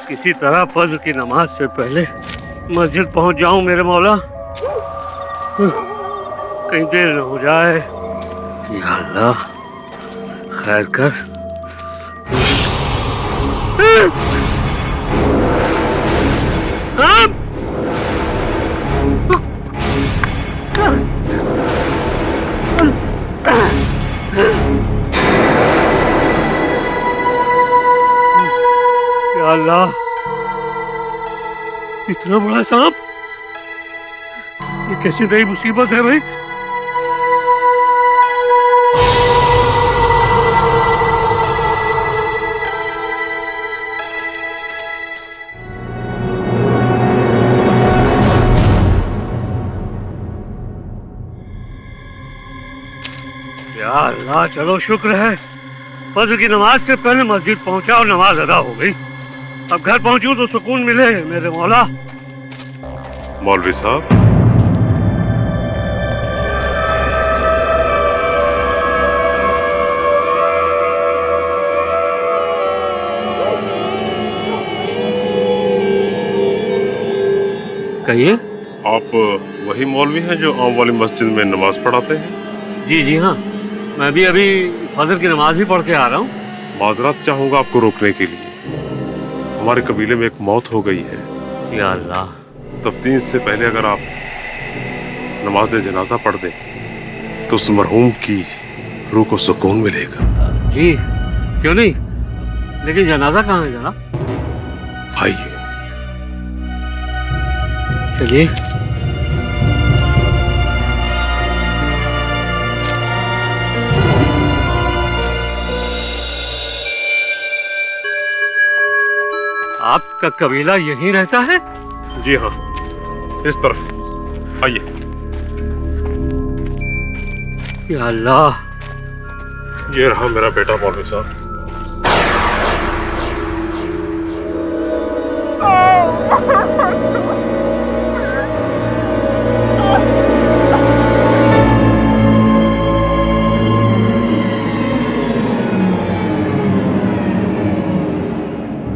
किसी तरह फज्र की नमाज से पहले मस्जिद पहुंच जाऊं मेरे मौला, कहीं देर न हो जाए। या अल्लाह खैर कर। या अल्लाह, इतना बड़ा सांप, ये कैसी नई मुसीबत है भाई। या अल्लाह, चलो शुक्र है फज्र की नमाज से पहले मस्जिद पहुंचा और नमाज अदा हो गई। अब घर पहुंचूं तो सुकून मिले मेरे मौला। मौलवी साहब, कहिए। आप वही मौलवी हैं जो आम वाली मस्जिद में नमाज पढ़ाते हैं? जी जी हाँ, मैं भी अभी फजर की नमाज ही पढ़ के आ रहा हूँ। माजरत चाहूंगा आपको रोकने के लिए। हमारे कबीले में एक मौत हो गई है। या अल्लाह। तफ्तीश से पहले अगर आप नमाज जनाजा पढ़ दें तो उस मरहूम की रूह को सुकून मिलेगा। जी क्यों नहीं, लेकिन जनाजा कहाँ है जनाब? आइए। चलिए। आपका कबीला यहीं रहता है? जी हाँ, इस तरफ आइए। या अल्लाह, ये रहा मेरा बेटा मौलवी साहब।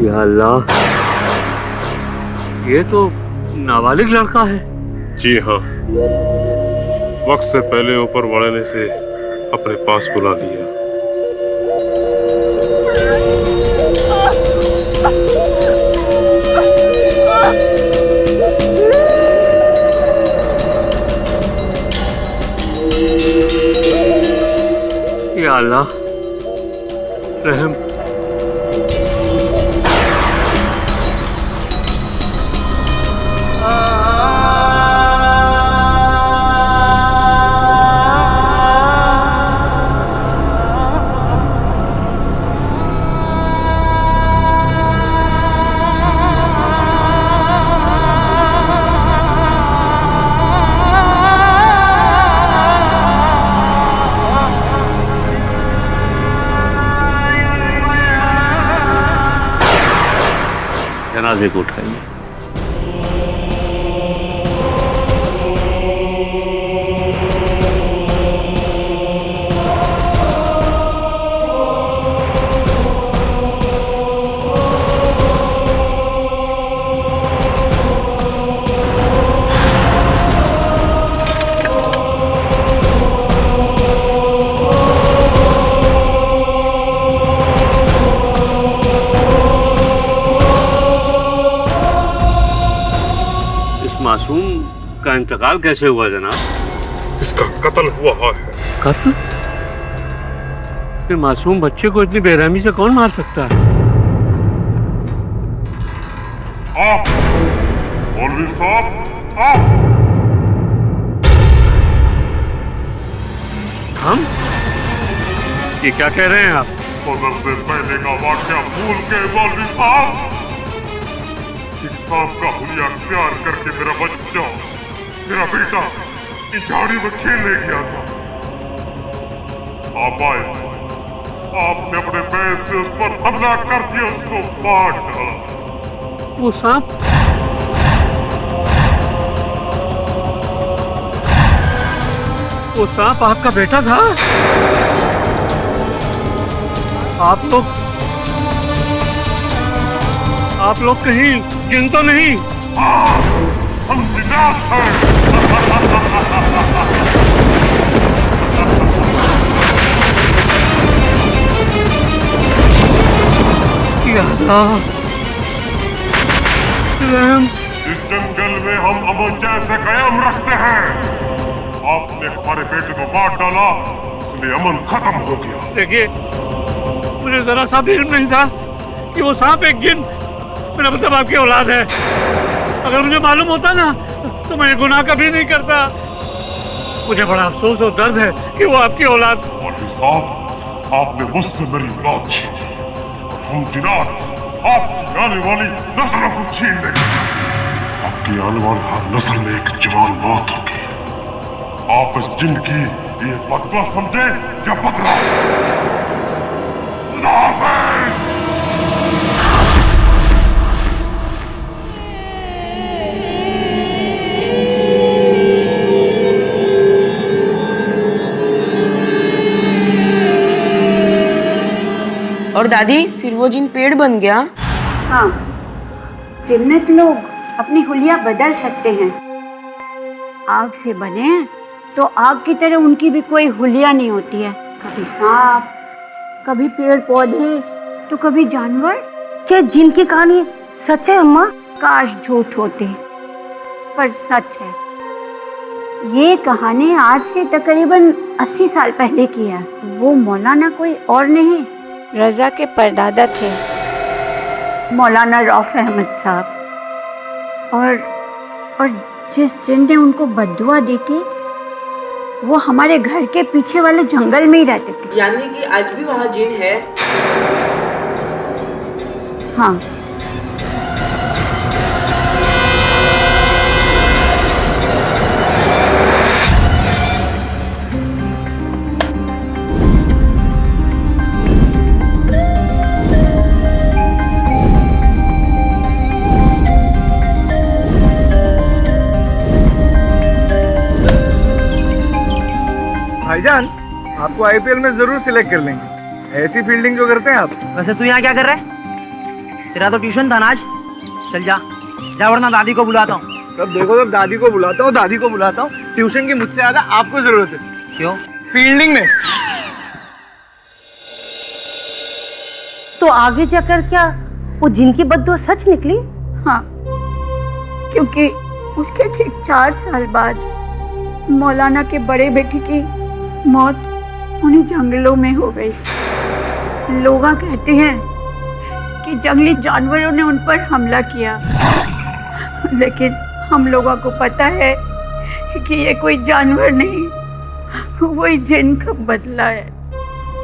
या अल्लाह, ये तो नाबालिग लड़का है। जी हाँ, वक्त से पहले ऊपर वाले ने से अपने पास बुला लिया। या अल्लाह, रहम। जनाजे को उठाइए। मासूम का इंतकाल कैसे हुआ जनाब? इसका कत्ल हुआ है। कत्ल? फिर मासूम बच्चे को इतनी बेरहमी से कौन मार सकता है? आप मौलवी साहब, आप। हम? ये क्या कह रहे हैं आप? फजर से पहले का वाक़या भूल के मौलवी साहब। इंसाफ का हुलिया अख्तियार करके मेरा बच्चा, मेरा बेटा इस झाड़ी में खेलने गया था। आप आए, आपने अपने पैर से उस पर हमला कर दिया, उसको मार डाला। वो सांप? वो सांप आपका बेटा था? आप लोग कहीं जिन तो नहीं? हम जिन्नात हैं। या अल्लाह, रहम। इस जंगल में हम अमन जैसे कयाम रखते हैं। आपने हमारे बेटे को मार डाला, इसलिए अमन खत्म हो गया। देखिए, मुझे जरा सा भी इल्म नहीं था कि वो सांप एक जिन, मेरा मतलब आपकी औलाद है। अगर मुझे मालूम होता ना तो मैं ये गुनाह कभी नहीं करता। मुझे बड़ा अफसोस और दर्द है कि वो आपकी औलाद। मौलवी साहब, आपने मुझसे मेरी औलाद छीनी और हम जिन्नात आपकी आने वाली नस्लों को छीन लेंगे। आपकी आने वाली हर नस्ल में एक जवान मौत होगी। आप इस जिन की ये बदला समझे या बदला? खुदा हाफिज। और दादी, फिर वो जिन पेड़ बन गया? हाँ, जिन्नत लोग अपनी हुलिया बदल सकते हैं। आग से बने हैं तो आग की तरह उनकी भी कोई हुलिया नहीं होती है। कभी सांप, कभी पेड़ पौधे, तो कभी जानवर। क्या जिन की कहानी सच है अम्मा? काश झूठ होते, पर सच है। ये कहानी आज से तकरीबन 80 साल पहले की है। वो मौलाना कोई और नहीं, रजा के परदादा थे, मौलाना रऊफ अहमद साहब। और जिस जिन ने उनको बद्दुआ दी थी, वो हमारे घर के पीछे वाले जंगल में ही रहते थे। यानी कि आज भी वहाँ जिन है? हाँ। भाईजान, आपको आईपीएल में जरूर सिलेक्ट कर लेंगे। ऐसी फील्डिंग जो करते हैं आप। वैसे तू यहाँ क्या कर रहा है? तेरा तो ट्यूशन था ना आज। चल जा जा, वरना दादी को बुलाता हूँ। तब देखो, तब दादी को बुलाता हूँ, दादी को बुलाता हूँ। ट्यूशन की मुझसे ज्यादा आपको जरूरत है। क्यों? फील्डिंग में। तो आगे जाकर क्या वो जिन की बद्दुआ सच निकली? हाँ, क्योंकि उसके ठीक 4 साल बाद मौलाना के बड़े बेटे की मौत उन्हीं जंगलों में हो गई। लोग कहते हैं कि जंगली जानवरों ने उन पर हमला किया, लेकिन हम लोगों को पता है कि ये कोई जानवर नहीं, वही जिन का बदला है।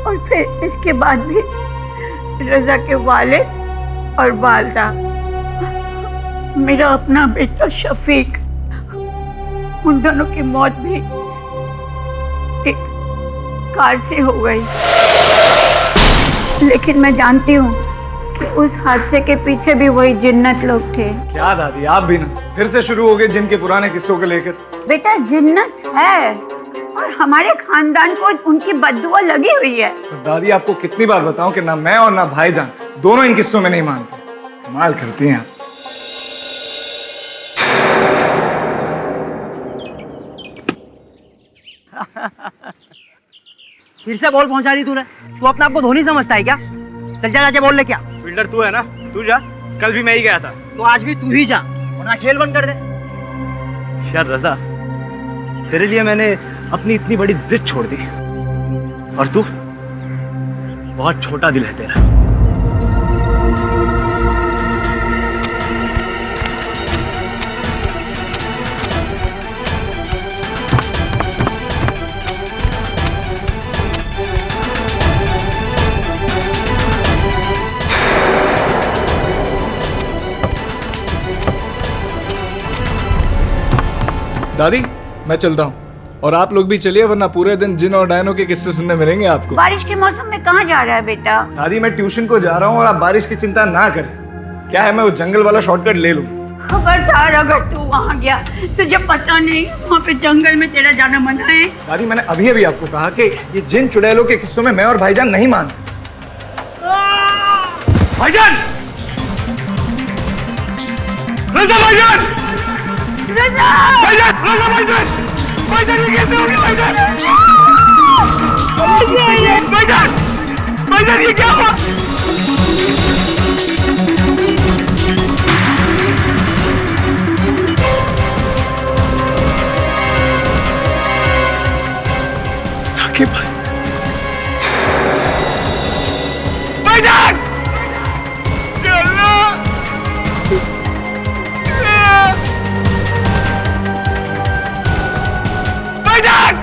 और फिर इसके बाद भी रजा के वालिद और वालदा, मेरा अपना बेटा शफीक, उन दोनों की मौत भी एक कार से हो गई। लेकिन मैं जानती हूँ कि उस हादसे के पीछे भी वही जिन्नत लोग थे। क्या दादी, आप भी ना फिर से शुरू हो गए जिन के पुराने किस्सों को लेकर। बेटा, जिन्नत है और हमारे खानदान को उनकी बद्दुआ लगी हुई है। तो दादी, आपको कितनी बार बताऊं कि ना मैं और ना भाईजान दोनों इन किस्सों में नहीं मानते। कमाल करती हैं आप। फिर से बॉल पहुंचा दी तूने। तू अपने आप को धोनी समझता है क्या? चल जा, जाके बॉल ले क्या। फील्डर तू है ना, तू जा। कल भी मैं ही गया था। तो आज भी तू ही जा, वरना खेल बंद कर दे। यार रजा, तेरे लिए मैंने अपनी इतनी बड़ी जिद छोड़ दी, और तू, बहुत छोटा दिल है तेरा। दादी, मैं चलता हूँ, और आप लोग भी चलिए, वरना पूरे दिन जिन और डायनो के किस्से सुनने मिलेंगे आपको। बारिश के मौसम में कहाँ जा रहा है बेटा? दादी, मैं ट्यूशन को जा रहा हूँ और आप बारिश की चिंता ना करें। क्या है, मैं वो जंगल वाला शॉर्टकट ले लूँ। खबरदार, अगर तू वहाँ गया तुझे पता नहीं वहाँ पे जंगल में तेरा जाना मना है। दादी, मैंने अभी अभी आपको कहा कि ये जिन चुड़ैलों के किस्सों में मैं और भाईजान नहीं मानते। भाईजान! रजा भाईजान! रजा! भाईजान! रजा भाईजान! भाईजान ये कैसे हो गया भाईजान? भाईजान! भाईजान ये क्या हुआ? साकिब भाई! भाईजान! भाईजान!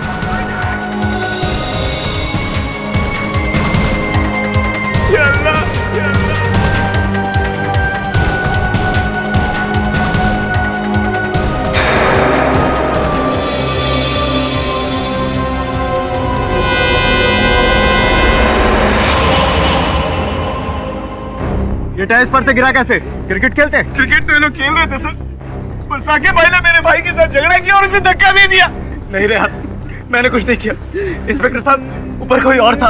ये टायर पर से गिरा कैसे? क्रिकेट खेलते? क्रिकेट तो ये लोग खेल रहे थे सर, पर साकिब भाई ने मेरे भाई के साथ झगड़ा किया और उसे धक्का दे दिया। नहीं रे, मैंने कुछ नहीं किया। इंस्पेक्टर साहब, ऊपर कोई और था,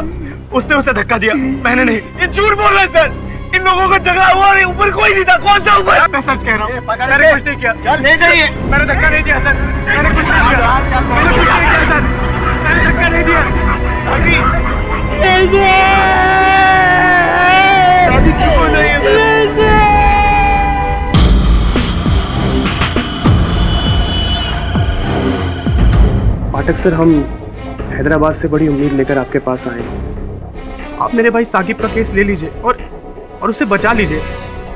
उसने उसे धक्का दिया, मैंने नहीं। ये झूठ बोल रहा है सर, इन लोगों का झगड़ा हुआ और ऊपर कोई नहीं था। कौन सा ऊपर? मैं सच कह रहा हूँ, मैंने कुछ नहीं किया। ले जाइए। मैंने धक्का नहीं दिया सर, मैंने कुछ नहीं किया। मैंने कुछ नहीं किया सर, मैंने धक्का नहीं दिया। अभी क्यों नहीं है सर? पाठक सर, हम हैदराबाद से बड़ी उम्मीद लेकर आपके पास आए। आप मेरे भाई साकिब का केस ले लीजिए और उसे बचा लीजिए।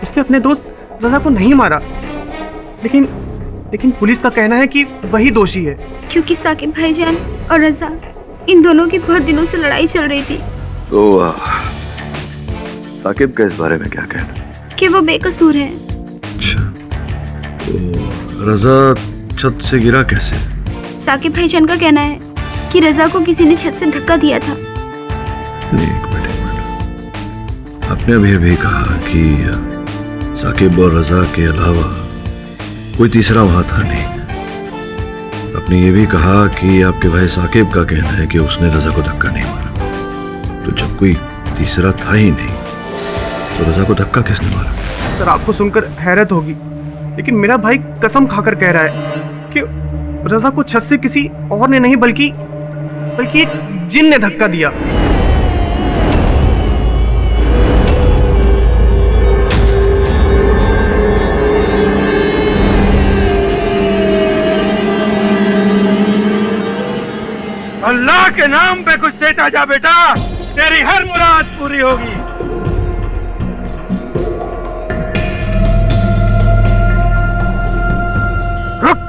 उसने अपने दोस्त रजा को नहीं मारा, लेकिन पुलिस का कहना है कि वही दोषी है। क्योंकि साकिब भाईजान और रजा, इन दोनों की बहुत दिनों से लड़ाई चल रही थी। तो साकिब का इस बारे में क्या कहना? कि वो बेकसूर है। अच्छा, तो रजा छत से गिरा कैसे? साकिब भाईजान का कहना है कि रजा को किसी ने छत से धक्का दिया था। एक मिनट। आपने अभी कहा कि साकिब और रजा के अलावा कोई तीसरा वहां था नहीं। आपने ये भी कहा कि आपके भाई साकिब का कहना है कि उसने रजा को धक्का नहीं मारा। तो जब कोई तीसरा था ही नहीं, तो रजा को धक्का किसने मारा? सर, आपको सुनकर हैरत होगी, लेकिन मेरा भाई कसम खाकर कह रहा है कि रजा को छत से किसी और ने नहीं बल्कि एक जिन ने धक्का दिया। अल्लाह के नाम पे कुछ देता जा बेटा, तेरी हर मुराद पूरी होगी। रुक।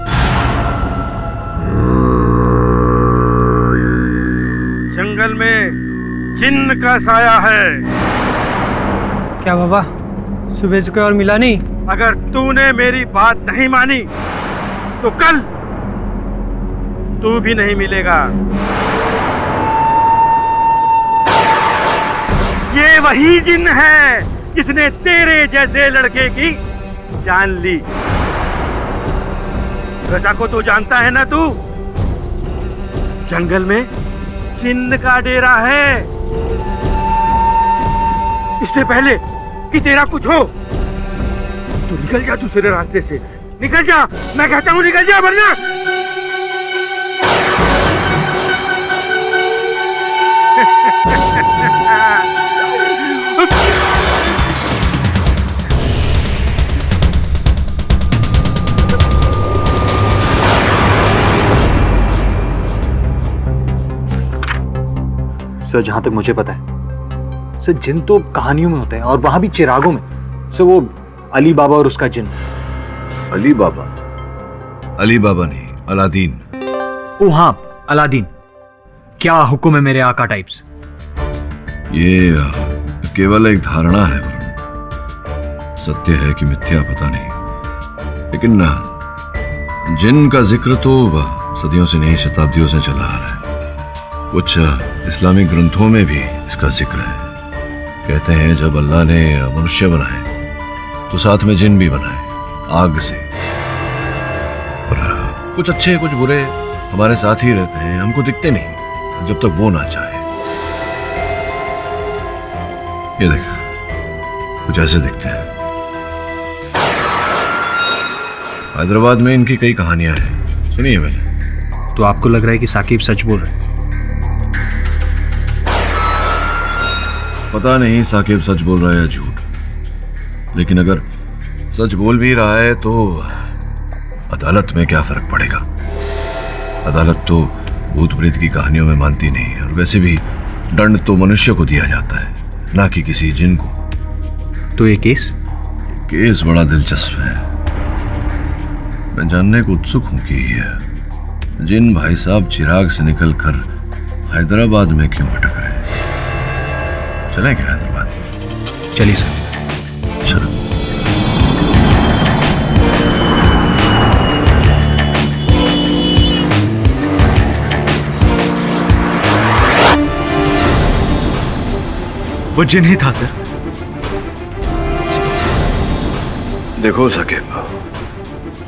जंगल में जिन्न का साया है। क्या बाबा, सुबह से कोई और मिला नहीं? अगर तूने मेरी बात नहीं मानी तो कल तू भी नहीं मिलेगा। ये वही जिन्न है जिसने तेरे जैसे लड़के की जान ली। रजा को तो जानता है ना तू? जंगल में जिन्न का डेरा है। इससे पहले कि तेरा कुछ हो, तू निकल जा दूसरे रास्ते से। निकल जा, मैं कहता हूँ निकल जा, वरना सर, जहां तक मुझे पता है सर, जिन तो कहानियों में होते हैं और वहां भी चिरागों में। सर, वो अली बाबा और उसका जिन। अली बाबा? अली बाबा नहीं, अलादीन। ओ हाँ, अलादीन। क्या हुक्म है मेरे आका टाइप्स? ये केवल एक धारणा है, सत्य है कि मिथ्या पता नहीं। लेकिन जिन का जिक्र तो सदियों से नहीं, शताब्दियों से चला आ रहा है। कुछ इस्लामिक ग्रंथों में भी इसका जिक्र है। कहते हैं जब अल्लाह ने मनुष्य बनाए तो साथ में जिन भी बनाए, आग से। और कुछ अच्छे कुछ बुरे हमारे साथ ही रहते हैं, हमको दिखते नहीं जब तक वो ना चाहे। ये देख, कुछ ऐसे दिखते हैं। हैदराबाद में इनकी कई कहानियां हैं, सुनिए मैंने। तो आपको लग रहा है कि साकिब सच बोल रहे हैं? पता नहीं साकिब सच बोल रहा है या झूठ, लेकिन अगर सच बोल भी रहा है तो अदालत में क्या फर्क पड़ेगा? अदालत तो भूत प्रेत की कहानियों में मानती नहीं है, और वैसे भी दंड तो मनुष्य को दिया जाता है, ना कि किसी जिन को। तो ये केस बड़ा दिलचस्प है। मैं जानने को उत्सुक हूं कि जिन भाई साहब चिराग से निकलकर हैदराबाद में क्यों भटक रहे हैं। चलें क्या हैदराबाद? चलिए सर। चलो। वो जिन ही था सर। देखो साकिब,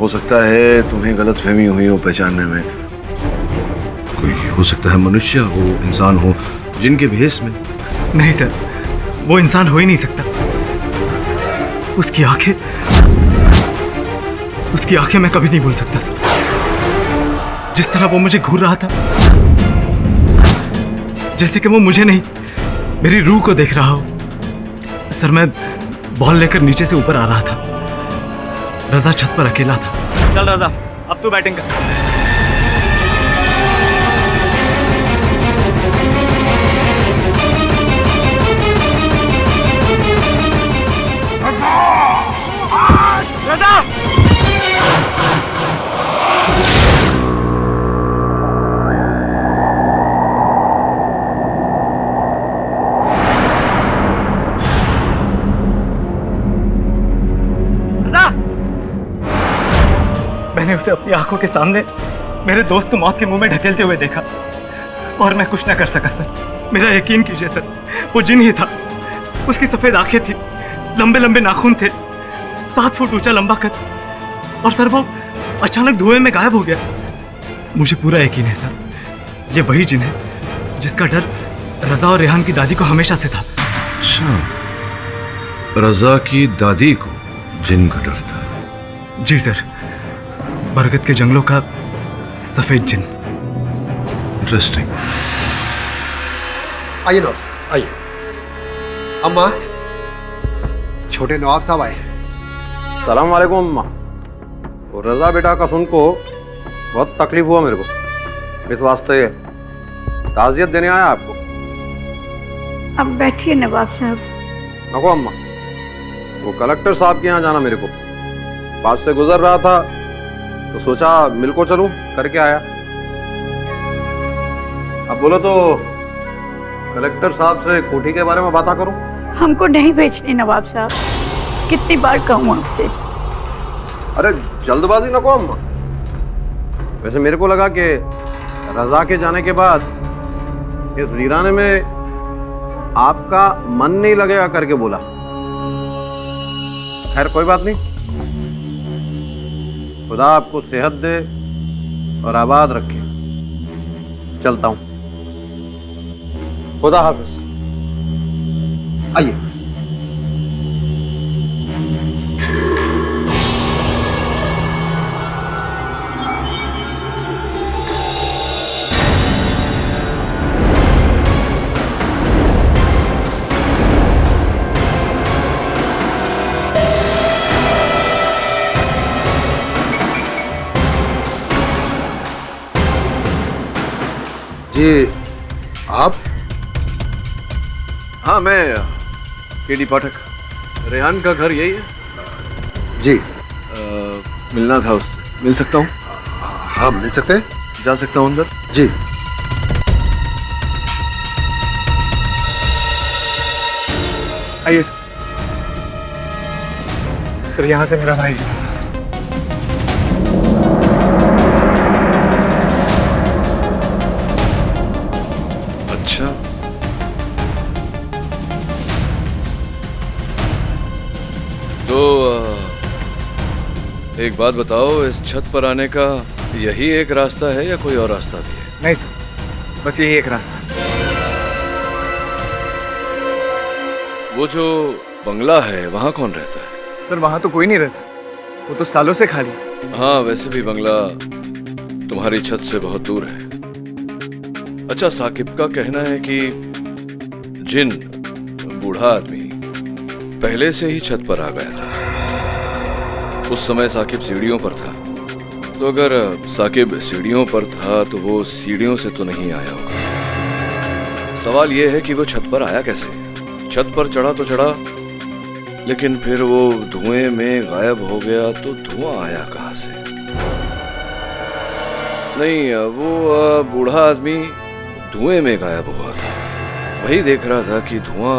हो सकता है तुम्हें गलतफहमी हुई हो पहचानने में। कोई हो सकता है मनुष्य हो, इंसान हो, जिनके भेष में। नहीं सर, वो इंसान हो ही नहीं सकता। उसकी आंखें मैं कभी नहीं भूल सकता सर। जिस तरह वो मुझे घूर रहा था, जैसे कि वो मुझे नहीं, मेरी रूह को देख रहा हो। सर, मैं बॉल लेकर नीचे से ऊपर आ रहा था। रजा छत पर अकेला था। चल रजा, अब तू बैटिंग कर। रजा! मैंने उसे अपनी आंखों के सामने मेरे दोस्त को मौत के मुंह में ढकेलते हुए देखा, और मैं कुछ न कर सका सर। मेरा यकीन कीजिए सर, वो जिन ही था। उसकी सफेद आंखें थी, लंबे लंबे नाखून थे, 7 फुट ऊंचा लंबा कद, और सर वो अचानक धुएं में गायब हो गया। मुझे पूरा यकीन है सर, ये वही जिन है जिसका डर रजा और रेहान की दादी को हमेशा से था। अच्छा, रजा की दादी को जिन का डर था? जी सर, बरगद के जंगलों का सफेद जिन। इंटरेस्टिंग। आइए नवाब, आइए। अम्मा, छोटे नवाब साहब आए। सलाम वालेकुम अम्मा। वो रजा बेटा का सुन को बहुत तकलीफ हुआ मेरे को, इस वास्ते ताज़ियत देने आया आपको। अब बैठिए नवाब साहब। नको अम्मा, वो कलेक्टर साहब के यहाँ जाना मेरे को, पास से गुजर रहा था तो सोचा मिल को चलूं, करके आया। अब बोलो तो कलेक्टर साहब से कोठी के बारे में बात करूं? हमको नहीं बेचनी नवाब साहब, कितनी बार कहूँ आपसे। अरे जल्दबाजी नको अम्मा। वैसे मेरे को लगा कि रजा के जाने के बाद इस वीराने में आपका मन नहीं लगेगा करके बोला। खैर कोई बात नहीं, खुदा आपको सेहत दे और आबाद रखे। चलता हूं, खुदा हाफिज। आइए। जी आप? हाँ, मैं केडी पाठक। रेहान का घर यही है? जी। मिलना था उससे, मिल सकता हूँ? हाँ मिल सकते हैं। जा सकता हूँ अंदर? जी। आइए सर, यहाँ से मेरा भाई। अच्छा, तो एक बात बताओ, इस छत पर आने का यही एक रास्ता है या कोई और रास्ता भी है? नहीं सर, बस यही एक रास्ता। वो जो बंगला है वहां कौन रहता है? सर वहां तो कोई नहीं रहता, वो तो सालों से खाली है। हाँ, वैसे भी बंगला तुम्हारी छत से बहुत दूर है। अच्छा, साकिब का कहना है कि जिन बूढ़ा आदमी पहले से ही छत पर आ गया था। उस समय साकिब सीढ़ियों पर था, तो अगर साकिब सीढ़ियों पर था तो वो सीढ़ियों से तो नहीं आया होगा। सवाल यह है कि वो छत पर आया कैसे? छत पर चढ़ा तो चढ़ा, लेकिन फिर वो धुएं में गायब हो गया, तो धुआं आया कहां से? नहीं, वो बूढ़ा आदमी धुएं में गायब हुआ था। वही देख रहा था कि धुआं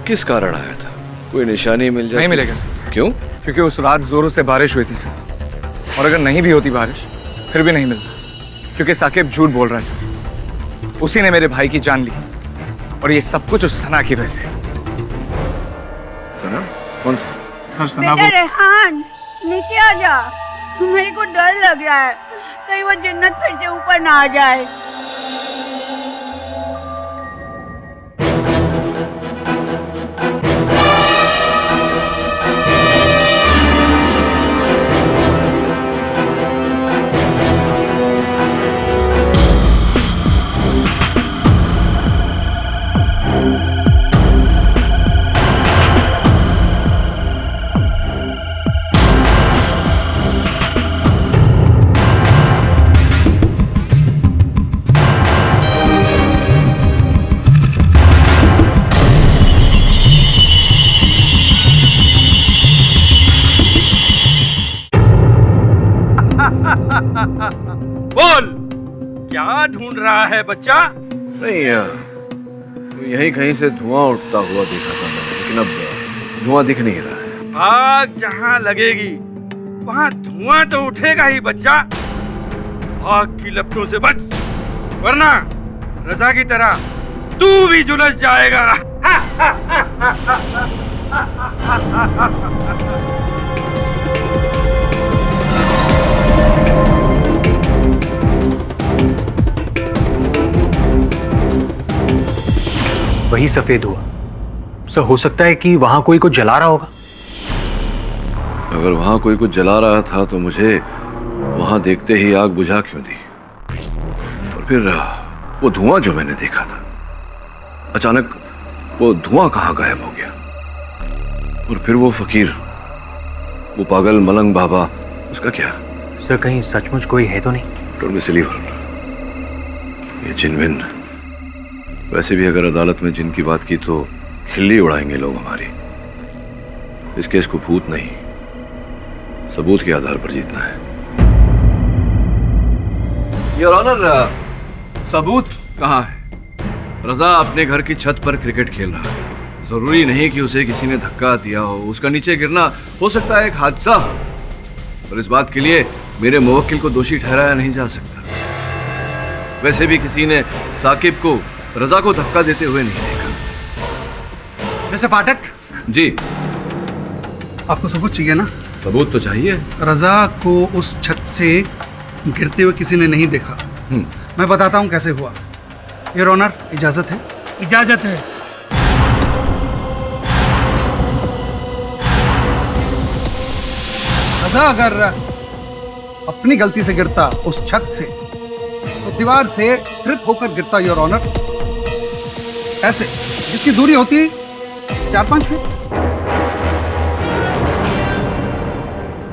किस कारण आया था। कोई निशानी मिल जाए? नहीं मिलेगा सर। क्यों? क्योंकि उस रात जोरों से बारिश हुई थी सर, और अगर नहीं भी होती बारिश फिर भी नहीं मिलता, क्योंकि साकिब झूठ बोल रहा है सर। उसी ने मेरे भाई की जान ली, और ये सब कुछ उस सना की वजह से। सना? कौन सा? सर सना बेटा रेहान, नीचे आ जा। मेरे को डर लग रहा है, कहीं वो जन्नत फिर से ऊपर ना आ जाए। बोल, क्या ढूंढ रहा है बच्चा? नहीं, यहीं कहीं से धुआं उठता हुआ देखा था मैंने, लेकिन अब धुआं दिख नहीं रहा है। आग जहां लगेगी वहां धुआं तो उठेगा ही बच्चा। आग की लपटों से बच, वरना रजा की तरह तू भी झुलस जाएगा। वही सफेद हुआ सर। हो सकता है कि वहां कोई कुछ जला रहा होगा। अगर वहां कोई कुछ जला रहा था तो मुझे वहां देखते ही आग बुझा क्यों दी? और फिर वो धुआं जो मैंने देखा था, अचानक वो धुआं कहां गायब हो गया? और फिर वो फकीर, वो पागल मलंग बाबा, उसका क्या? सर कहीं सचमुच कोई है तो नहीं? डोंट बी सिली, ये जिन वैसे भी अगर अदालत में जिन की बात की तो खिल्ली उड़ाएंगे लोग हमारी। इस केस को भूत नहीं, सबूत के आधार पर जीतना है। योर ऑनर, सबूत कहाँ है? रजा अपने घर की छत पर क्रिकेट खेल रहा था। जरूरी नहीं कि उसे किसी ने धक्का दिया हो। उसका नीचे गिरना हो सकता है एक हादसा, और इस बात के लिए मेरे मुवक्किल को दोषी ठहराया नहीं जा सकता। वैसे भी किसी ने साकिब को रजा को धक्का देते हुए नहीं देखा। मिस्टर पाठक जी, आपको सबूत चाहिए ना? सबूत तो चाहिए। रजा को उस छत से गिरते हुए किसी ने नहीं देखा। मैं बताता हूँ कैसे हुआ। योर ऑनर, इजाजत है? इजाजत है। रजा अगर अपनी गलती से गिरता उस छत से, तो दीवार से ट्रिप होकर गिरता योर ऑनर, ऐसे, जिसकी दूरी होती 4-5 फीट।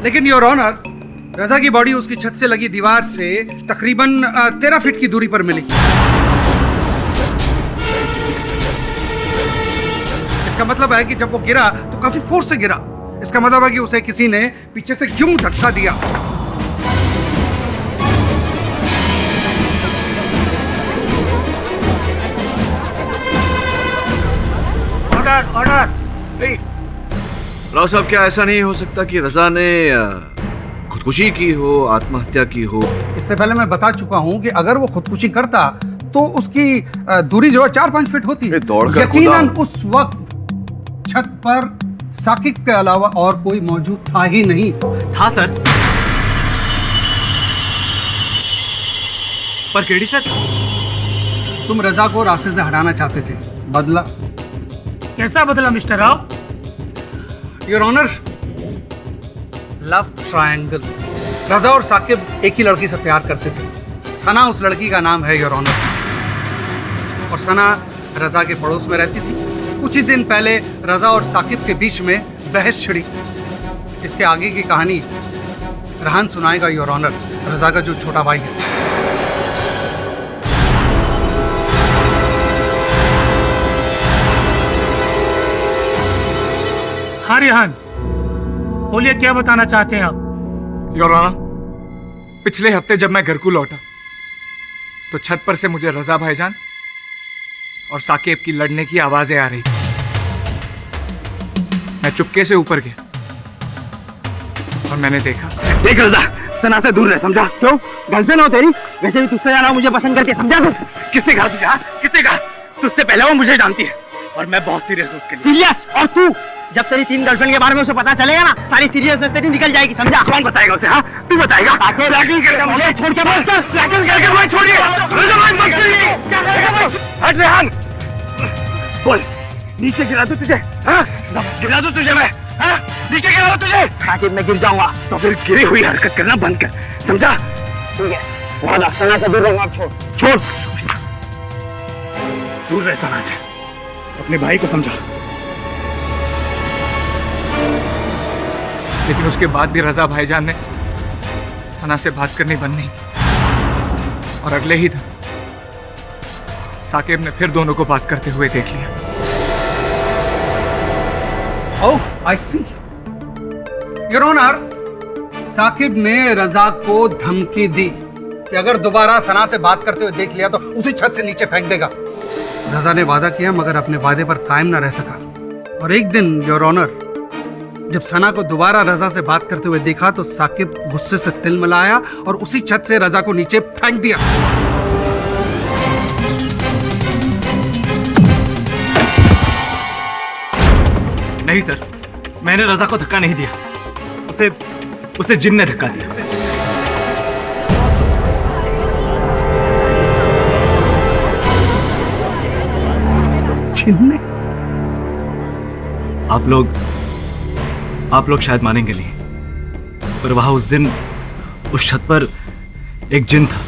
लेकिन योर ऑनर, रजा की बॉडी उसकी छत से लगी दीवार से तकरीबन 13 फीट की दूरी पर मिली। इसका मतलब है कि जब वो गिरा तो काफी फोर्स से गिरा। इसका मतलब है कि उसे किसी ने पीछे से यूं धक्का दिया। ऑर्डर। नहीं राव साहब, क्या ऐसा नहीं हो सकता कि रजा ने खुदकुशी की हो, आत्महत्या की हो? इससे पहले मैं बता चुका हूं कि अगर वो खुदकुशी करता तो उसकी दूरी जो है 4-5 फीट होती। यकीनन उस वक्त छत पर साकिब के अलावा और कोई मौजूद था ही नहीं। था सर, पर केडी सर, तुम रजा को रास्ते से हटाना चाहते थे। बदला? कैसा बदला mister Rao? Your honour, love triangle. Raza और साकिब एक ही लड़की से प्यार करते थे। सना उस लड़की का नाम है योर ऑनर। और सना रजा के पड़ोस में रहती थी। कुछ ही दिन पहले रजा और साकिब के बीच में बहस छिड़ी। इसके आगे की कहानी रहन सुनाएगा योर ऑनर, रजा का जो छोटा भाई है। हाँ रिहान, बोलिए क्या बताना चाहते हैं आप? योर ऑनर, पिछले हफ्ते जब मैं घर को लौटा तो छत पर से मुझे रजा भाईजान और साकिब की लड़ने की आवाजें आ रही थी। मैं चुपके से ऊपर गया और मैंने देखा। देख रजा, सना से दूर रह, समझा? क्यों? गर्लफ्रेंड हो तेरी? वैसे भी तुझसे ज्यादा मुझे पसंद करके, समझा? किसने कहा तुझे? किसने कहा? तुझसे पहले वो मुझे जानती है और मैं बहुत सीरियस हूँ उसके लिए। सीरियस? और तू? जब तेरी 3 गर्लफ्रेंड के बारे में उसे पता चलेगा ना, सारी सीरियसनेस तेरी निकल जाएगी, समझा? कौन बताएगा उसे? हाँ, तू बताएगा? रैगिंग करके मुझे छोड़ के मत, रैगिंग करके मुझे छोड़िए। हट रेहान, बोल, नीचे गिरा दूं तुझे? हाँ, गिरा दूं तुझे मैं? हाँ, नीचे गिरा दूं तुझे? साकिब मैं गिर जाऊंगा तो फिर गिरी हुई हरकत करना बंद कर, समझा? ठीक है, वादा, सना से दूर रहना, छोड़ दूर रह सना से, अपने भाई को समझा। लेकिन उसके बाद भी रजा भाईजान ने सना से बात करनी बंद नहीं की और अगले ही दिन साकिब ने फिर दोनों को बात करते हुए देख लिया। ओह, आई सी। योर ऑनर, साकिब ने रजा को धमकी दी कि अगर दोबारा सना से बात करते हुए देख लिया तो उसी छत से नीचे फेंक देगा। रजा ने वादा किया मगर अपने वादे पर कायम न रह सका। और एक दिन योर ऑनर, जब सना को दोबारा रजा से बात करते हुए देखा तो साकिब गुस्से से तिलमिलाया और उसी छत से रजा को नीचे फेंक दिया। नहीं सर, मैंने रजा को धक्का नहीं दिया, उसे जिन ने धक्का दिया। जिन ने? आप लोग शायद मानेंगे नहीं, पर वहां उस दिन उस छत पर एक जिन था।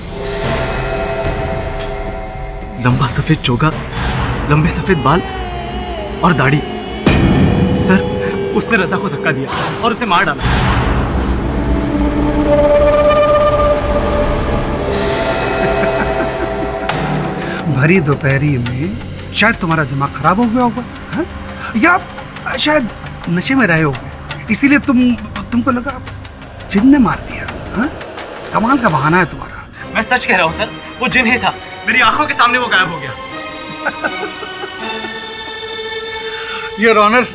लंबा सफेद चोगा, लंबे सफेद बाल और दाढ़ी। सर, उसने रजा को धक्का दिया और उसे मार डाला। भरी दोपहरी में शायद तुम्हारा दिमाग खराब हो गया होगा, हा? या शायद नशे में रहे होगे, इसीलिए तुमको लगा जिन ने मार दिया। हा? कमाल का बहाना है तुम्हारा। मैं सच कह रहा हूं सर, वो जिन ही था, मेरी आंखों के सामने वो गायब हो गया। योर ऑनर,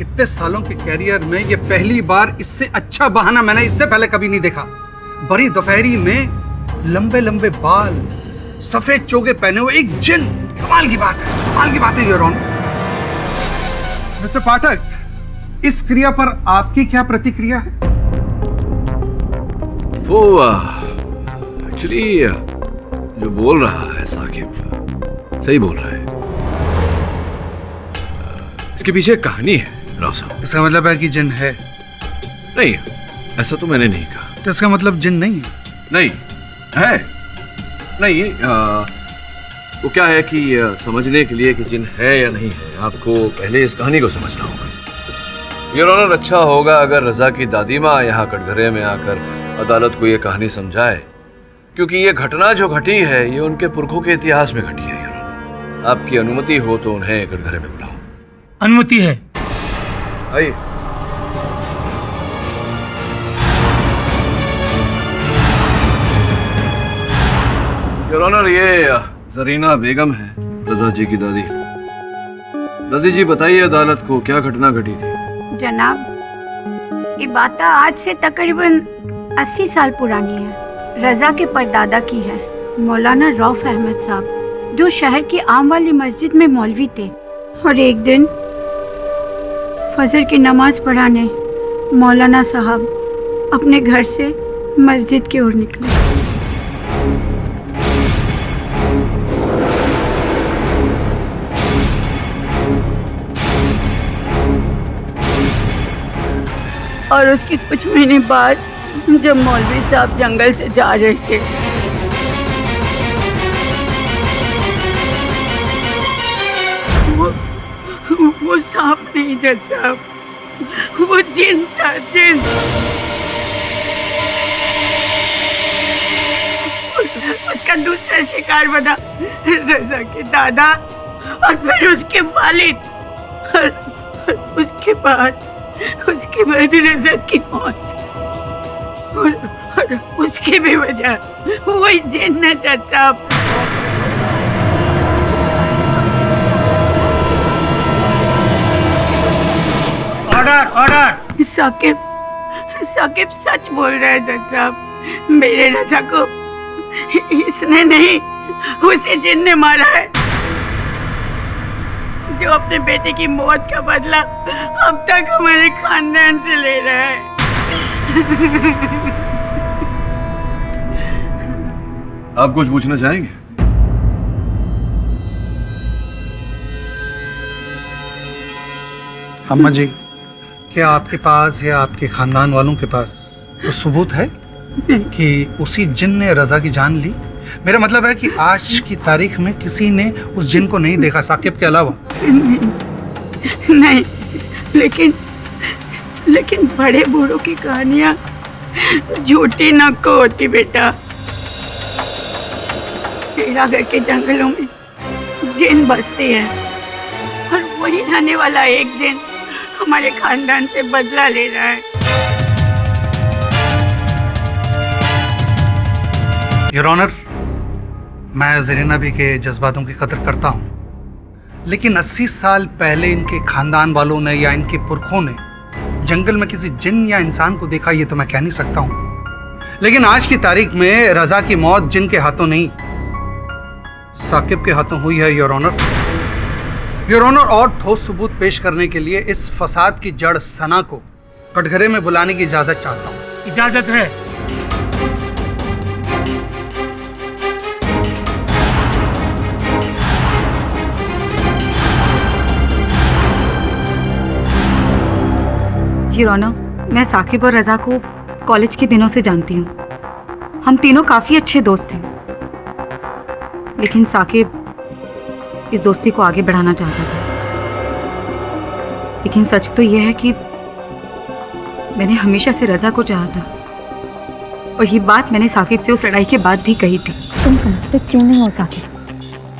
इतने सालों के कैरियर में ये पहली बार इससे अच्छा बहाना मैंने इससे पहले कभी नहीं देखा। बड़ी दोपहरी में लंबे लंबे बाल, सफेद चोगे पहने हुए एक जिन, कमाल की बात है, कमाल की बात है योर ऑनर। मिस्टर पाठक, इस क्रिया पर आपकी क्या प्रतिक्रिया है? वो एक्चुअली जो बोल रहा है साकिब सही बोल रहा है। इसके पीछे एक कहानी है राव साहब। इसका मतलब है कि जिन है? नहीं, ऐसा तो मैंने नहीं कहा। तो इसका मतलब जिन नहीं है? नहीं है, नहीं। वो क्या है कि समझने के लिए कि जिन है या नहीं है, आपको पहले इस कहानी को समझना होगा। योर ऑनर, अच्छा होगा अगर रजा की दादी माँ यहाँ कटघरे में आकर अदालत को ये कहानी समझाए, क्योंकि ये घटना जो घटी है ये उनके पुरखों के इतिहास में घटी है। योर ऑनर, आपकी अनुमति हो तो उन्हें कटघरे में बुलाओ। अनुमति है। आइए। योर ऑनर, ये जरीना बेगम है, रजा जी की दादी। दादी जी, बताइए अदालत को क्या घटना घटी थी? जनाब, ये बात आज से तकरीबन 80 साल पुरानी है। रजा के परदादा की है, मौलाना रऊफ अहमद साहब, जो शहर की आम वाली मस्जिद में मौलवी थे। और एक दिन फजर की नमाज पढ़ाने मौलाना साहब अपने घर से मस्जिद की ओर निकले। और उसके कुछ महीने बाद जब मौलवी साहब जंगल से जा रहे थे, वो सांप नहीं जज साहब, वो जिन था, जिन। उसका दूसरा शिकार बना रजा के दादा और फिर उसके वालिद, और उसके बाद रजा की मौत, और उसकी भी वजह वही जिन है जज साहब। Order, order. साकिब सच बोल रहा है जज साहब, मेरे रजा को इसने नहीं, उसे जिन ने मारा है, जो अपने बेटे की मौत का बदला अब तक हमारे खानदान से ले रहा है। आप कुछ पूछना चाहेंगे? अम्मा जी, क्या आपके पास या आपके खानदान वालों के पास तो सबूत है कि उसी जिन ने रजा की जान ली? मेरा मतलब है कि आज की तारीख में किसी ने उस जिन को नहीं देखा साकिब के अलावा। नहीं, लेकिन बड़े बूढ़ों की कहानियां झूठी न को होती बेटा। तेरागढ़ के जंगलों में जिन बसते हैं और वही रहने वाला एक जिन हमारे खानदान से बदला ले रहा है। योर ऑनर, मैं ज़रीना भी के जज्बातों की कदर करता हूँ, लेकिन 80 साल पहले इनके खानदान वालों ने या इनके पुरखों ने जंगल में किसी जिन या इंसान को देखा, ये तो मैं कह नहीं सकता हूँ। लेकिन आज की तारीख में रजा की मौत जिन के हाथों नहीं, साकिब के हाथों हुई है योर ऑनर। योर ऑनर, और ठोस सबूत पेश करने के लिए इस फसाद की जड़ सना को कटघरे में बुलाने की इजाजत चाहता हूँ। इजाजत है। योर ऑनर, मैं साकिब और रजा को कॉलेज के दिनों से जानती हूँ। हम तीनों काफी अच्छे दोस्त थे, लेकिन साकिब इस दोस्ती को आगे बढ़ाना चाहता था। लेकिन सच तो यह है कि मैंने हमेशा से रजा को चाहा था, और ये बात मैंने साकिब से उस लड़ाई के बाद भी कही थी। तुम समझते क्यों नहीं हो साकिब?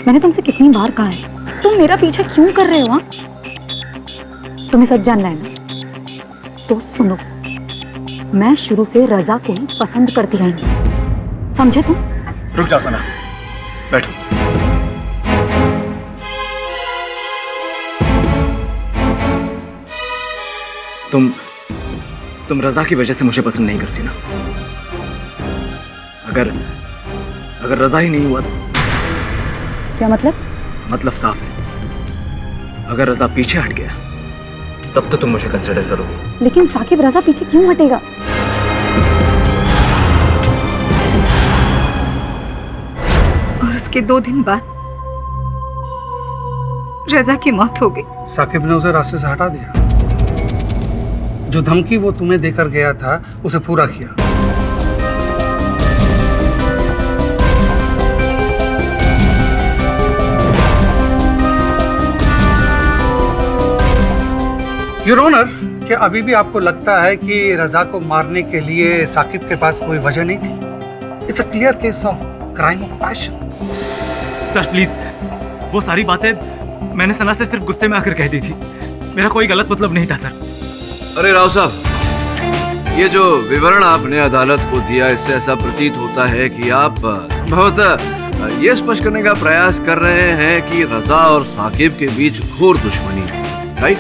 मैंने तुमसे कितनी बार कहा है, तुम मेरा पीछा क्यों कर रहे हो? तुम्हें सच जानना है ना? तो सुनो, मैं शुरू से रजा को ही पसंद करती रही हूँ, समझे तुम? रुक जाओ सना, बैठो। तुम रजा की वजह से मुझे पसंद नहीं करती ना? अगर रजा ही नहीं हुआ तो? क्या मतलब? मतलब साफ है, अगर रजा पीछे हट गया तब तो तुम मुझे कंसिडर करोगे। लेकिन साकिब रजा पीछे क्यों हटेगा? और उसके 2 दिन बाद रजा की मौत हो गई। साकिब ने उसे रास्ते से हटा दिया। जो धमकी वो तुम्हें देकर गया था उसे पूरा किया। योर ऑनर, क्या अभी भी आपको लगता है कि रजा को मारने के लिए साकिब के पास कोई वजह नहीं थी? It's a clear case of crime of passion. Sir please, वो सारी बातें मैंने सना से सिर्फ गुस्से में आकर कह दी थी, मेरा कोई गलत मतलब नहीं था सर। अरे राव साहब, ये जो विवरण आपने अदालत को दिया, इससे ऐसा प्रतीत होता है कि आप संभवतः ये स्पष्ट करने का प्रयास कर रहे हैं कि रजा और साकिब के बीच घोर दुश्मनी है, राइट?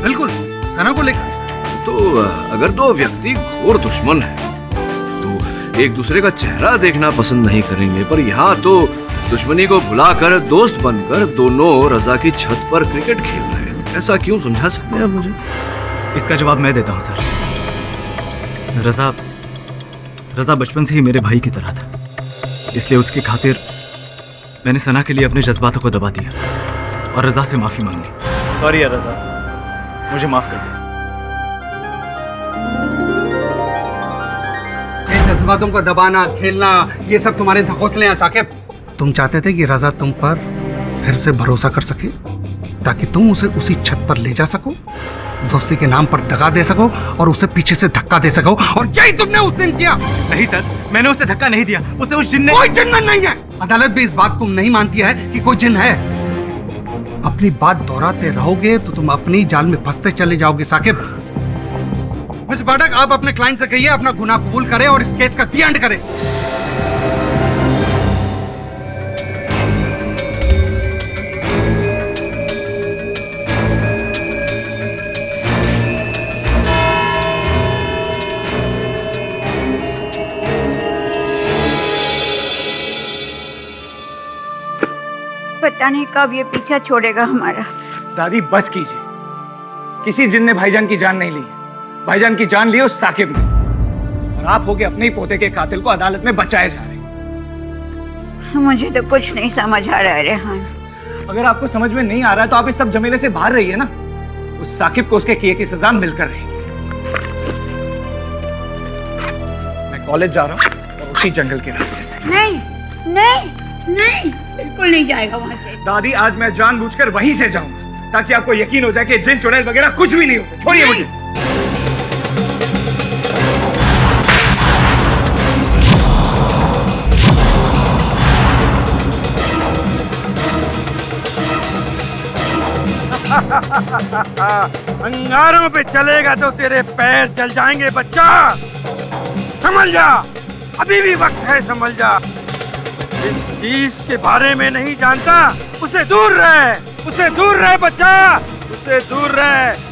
बिल्कुल, सना को लेकर। तो अगर 2 व्यक्ति घोर दुश्मन हैं, तो एक दूसरे का चेहरा देखना पसंद नहीं करेंगे, पर यहाँ तो दुश्मनी को भुलाकर दोस्त बनकर दोनों रजा की छत पर क्रिकेट खेल रहे हैं। ऐसा क्यों? समझा सकते हैं मुझे? इसका जवाब मैं देता हूँ सर। रजा बचपन से ही मेरे भाई की तरह था, इसलिए उसकी खातिर मैंने सना के लिए अपने जज्बातों को दबा दिया और रजा से माफी मांग ली। सॉरी रजा, मुझे माफ कर दे। जज्बातों को दबाना, खेलना, ये सब तुम्हारे घोंसले हैं साकिब। तुम चाहते थे कि रजा तुम पर फिर से भरोसा कर सके ताकि तुम उसे उसी छत पर ले जा सको, दोस्ती के नाम पर दगा दे सको और उसे पीछे से धक्का दे सको, और यही तुमने उस दिन किया। नहीं सर, मैंने उसे धक्का नहीं दिया, उसे उस जिन ने... कोई जिन नहीं है। अदालत भी इस बात को नहीं मानती है कि कोई जिन है। अपनी बात दोहराते रहोगे तो तुम अपनी जाल में फंसते चले जाओगे साकिब। मिस पाठक, आप अपने क्लाइंट से कहिए अपना गुनाह कबूल करे और इस केस का दी एंड करे। पता नहीं कब ये पीछा छोड़ेगा हमारा। दादी बस कीजिए, किसी जिन ने भाईजान की जान नहीं ली, भाईजान की जान ली उस साकिब ने, और आप होके अपने ही पोते के कातिल को अदालत में बचाए जा रहे। मुझे तो कुछ नहीं समझ आ रहा है रेहान। अगर आपको समझ में नहीं आ रहा है तो आप इस सब झमेले से बाहर रहिए ना, उस साकिब को उसके किए की सजा मिलकर रहेगी। मैं कॉलेज जा रहा हूँ और उसी जंगल के रास्ते से। नहीं नहीं नहीं, बिल्कुल नहीं जाएगा वहां से। दादी, आज मैं जानबूझकर वहीं से जाऊंगा ताकि आपको यकीन हो जाए कि जिन चुड़ैल वगैरह कुछ भी नहीं होते। छोड़िए मुझे। अंगारों पे चलेगा तो तेरे पैर जल जाएंगे बच्चा, समझ जा, अभी भी वक्त है, समझ जा। जिस चीज के बारे में नहीं जानता उसे दूर रहे, उसे दूर रहे बच्चा, उसे दूर रहे।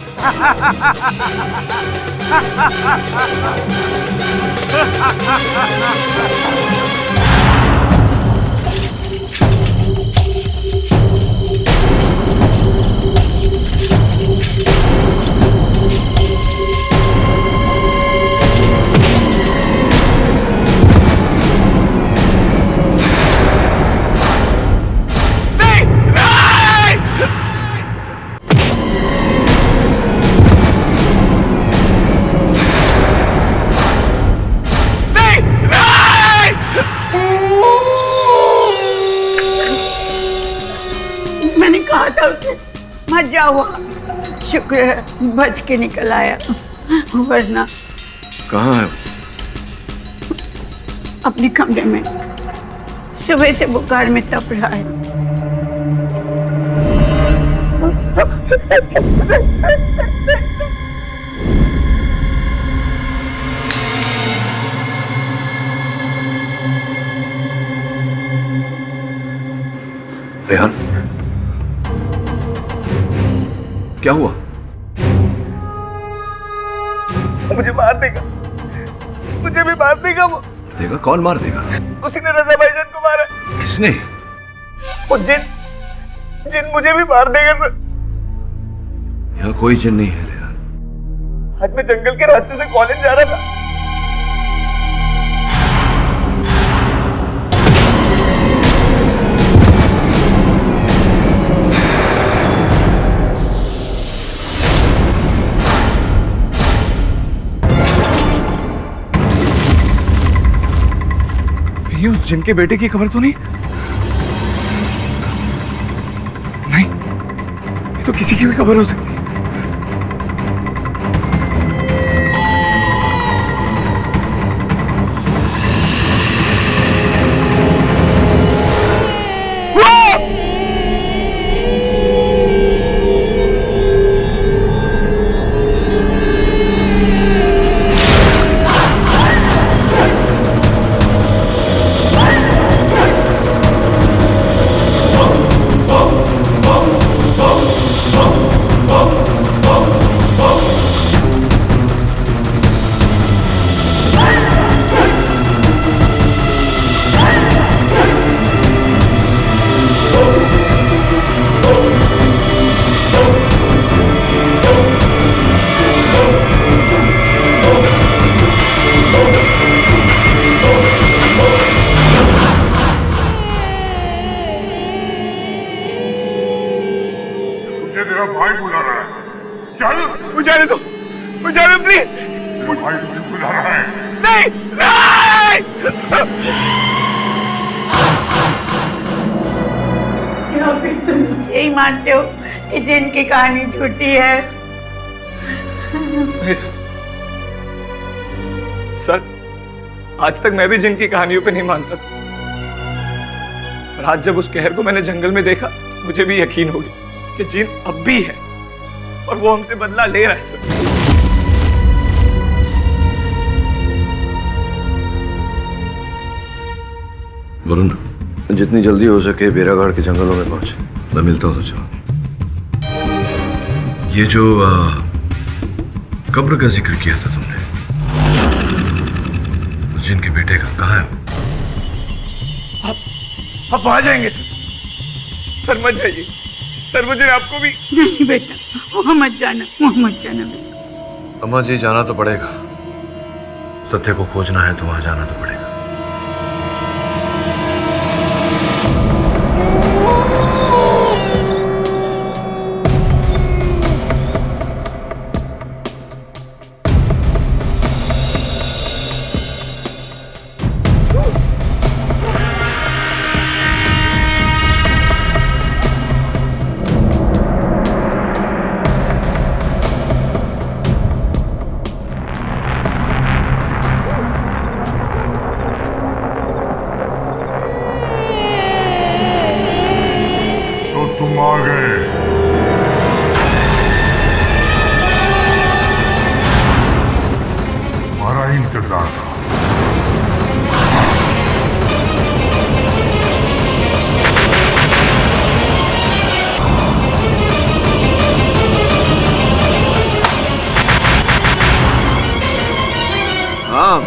मैंने कहा था उसे मत जाओ, शुक्र है बच के निकल आया, वरना। कहाँ है? अपने कमरे में, सुबह से बुखार में तप रहा है। रेहान, क्या हुआ? मुझे मार देगा, मुझे भी मार देगा वो। देगा? कौन मार देगा? उसी ने रजा भाईजान को मारा। किसने? वो जिन मुझे भी मार देगा सर। यहाँ कोई जिन नहीं है रेहान। आज मैं जंगल के रास्ते से कॉलेज जा रहा था, उस जिन के बेटे की खबर तो नहीं? नहीं, ये तो किसी की भी खबर हो सकती है। तेरा भाई बुला रहा है, चल। मुझे दो, मुझे प्लीज। तेरा भाई तुझे बुला रहा है। नहीं, नहीं! या फिर तुम यही मानते हो कि जिन की कहानी झूठी है? सर, आज तक मैं भी जिन की कहानियों पे नहीं मानता था, पर आज जब उस कहर को मैंने जंगल में देखा, मुझे भी यकीन हो गया कि जिन अब भी है और वो हमसे बदला ले रहा है। सर, वरुण, जितनी जल्दी हो सके बेरागढ़ के जंगलों में पहुंचे। मैं मिलता हूं तुझे। ये जो कब्र का जिक्र किया था तुमने, उस जिनके बेटे का, कहाँ है? आप वहां जाएंगे सर? सर मत जाइए सर, मुझे आपको भी नहीं बेटा, वहां मत जाना, वहां मत जाना बेटा। अम्मा जी, जाना तो पड़ेगा। सत्य को खोजना है तो वहां जाना तो पड़ेगा। आ गए। हमारा इंतजार था। हाँ,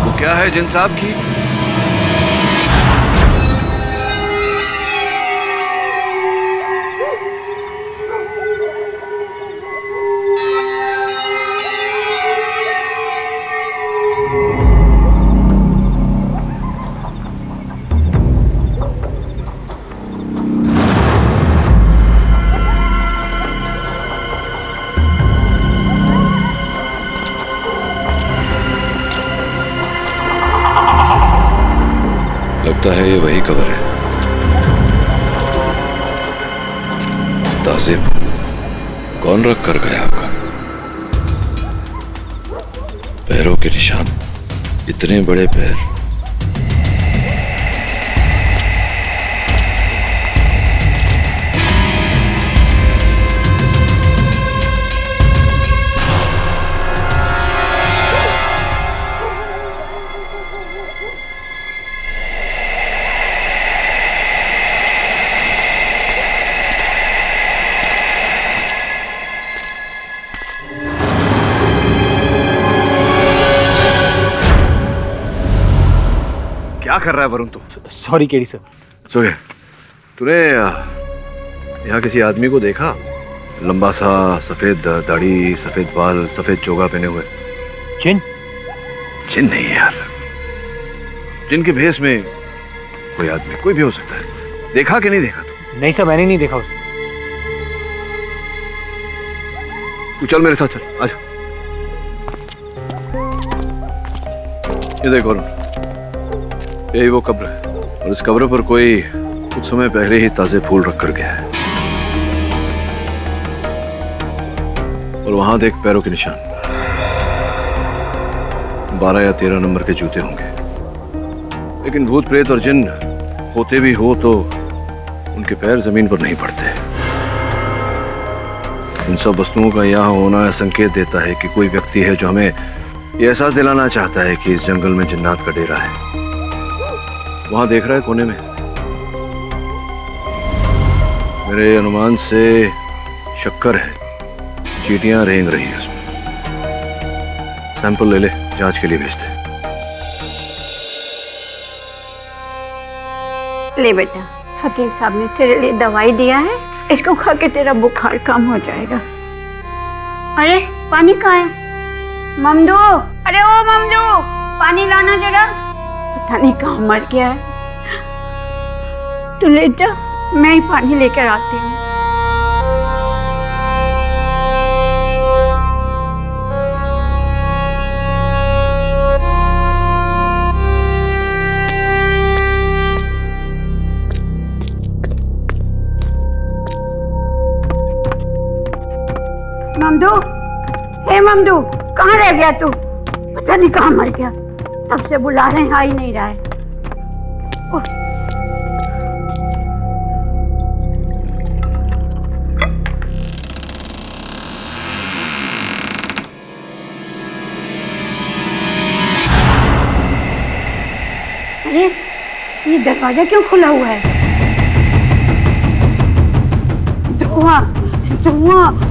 वो क्या है जिन साहब की? लगता है ये वही कब्र है। ताजिब कौन रख कर गया आपका? पैरों के निशान, इतने बड़े पैर। क्या कर रहा है वरुण तू? Sorry KD sir. सो गया। तूने यहाँ किसी आदमी को देखा? लंबा सा, सफेद दाढ़ी, सफेद बाल, सफेद चोगा पहने हुए। जिन? जिन नहीं है यार, जिन के भेष में कोई आदमी, कोई भी हो सकता है। देखा कि नहीं देखा तू? नहीं सर, मैंने नहीं देखा उसे। तू चल मेरे साथ, चल आजा। ये देख वरुण, यही वो कब्र है और इस कब्र पर कोई कुछ समय पहले ही ताजे फूल रख कर गया है। और वहां देख पैरों के निशान, 12 या 13 नंबर के जूते होंगे। लेकिन भूत प्रेत और जिन होते भी हो तो उनके पैर जमीन पर नहीं पड़ते। इन सब वस्तुओं का यहाँ होना संकेत देता है कि कोई व्यक्ति है जो हमें यह एहसास दिलाना चाहता है कि इस जंगल में जिन्नात का डेरा है। वहां देख रहा है कोने में, मेरे अनुमान से शक्कर है, चींटियां रेंग रही है उसमें। सैंपल ले ले, जांच के लिए भेजते। ले बेटा, हकीम साहब ने तेरे लिए दवाई दिया है, इसको खा के तेरा बुखार कम हो जाएगा। अरे पानी कहाँ है? ममदू, अरे ओ ममदू, पानी लाना जरा। पता नहीं कहाँ मर गया है। तू लेट जा, मैं ही पानी लेकर आती हूँ। ममदू, हे ममदू, कहाँ रह गया तू? पता नहीं कहाँ मर गया। तब से बुला रहे हैं, आ ही नहीं रहा है। ओह, अरे ये दरवाजा क्यों खुला हुआ है? धुआं, धुआं।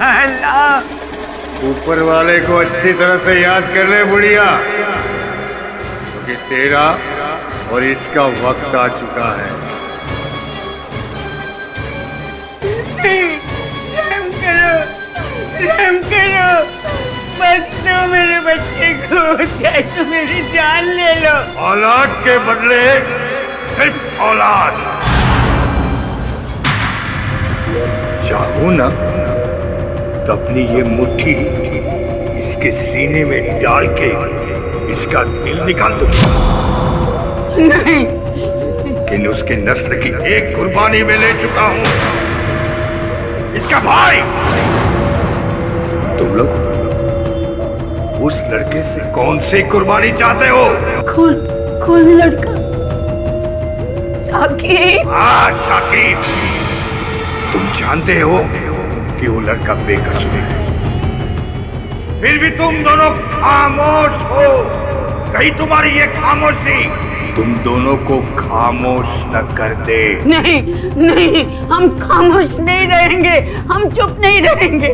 अल्लाह, ऊपर वाले को अच्छी तरह से याद कर ले बुढ़िया, क्योंकि तेरा और इसका वक्त आ चुका है। रहम करो, रहम करो, बस दो मेरे बच्चे को, चाहे तो मेरी जान ले लो। औलाद के बदले सिर्फ औलाद। चाहूं ना तो अपनी ये मुट्ठी इसके सीने में डाल के इसका दिल निकाल दूंगा। नहीं, लेकिन उसके नस्ल की एक कुर्बानी में ले चुका हूं, इसका भाई। तुम लोग उस लड़के से कौन सी कुर्बानी चाहते हो? कौन लड़का? साकिब। हाँ साकिब, तुम जानते हो कि वो लड़का बेकसूर है, फिर भी तुम दोनों खामोश हो। कहीं तुम्हारी ये खामोशी तुम दोनों को खामोश न कर दे। नहीं, नहीं, हम खामोश नहीं रहेंगे, हम चुप नहीं रहेंगे,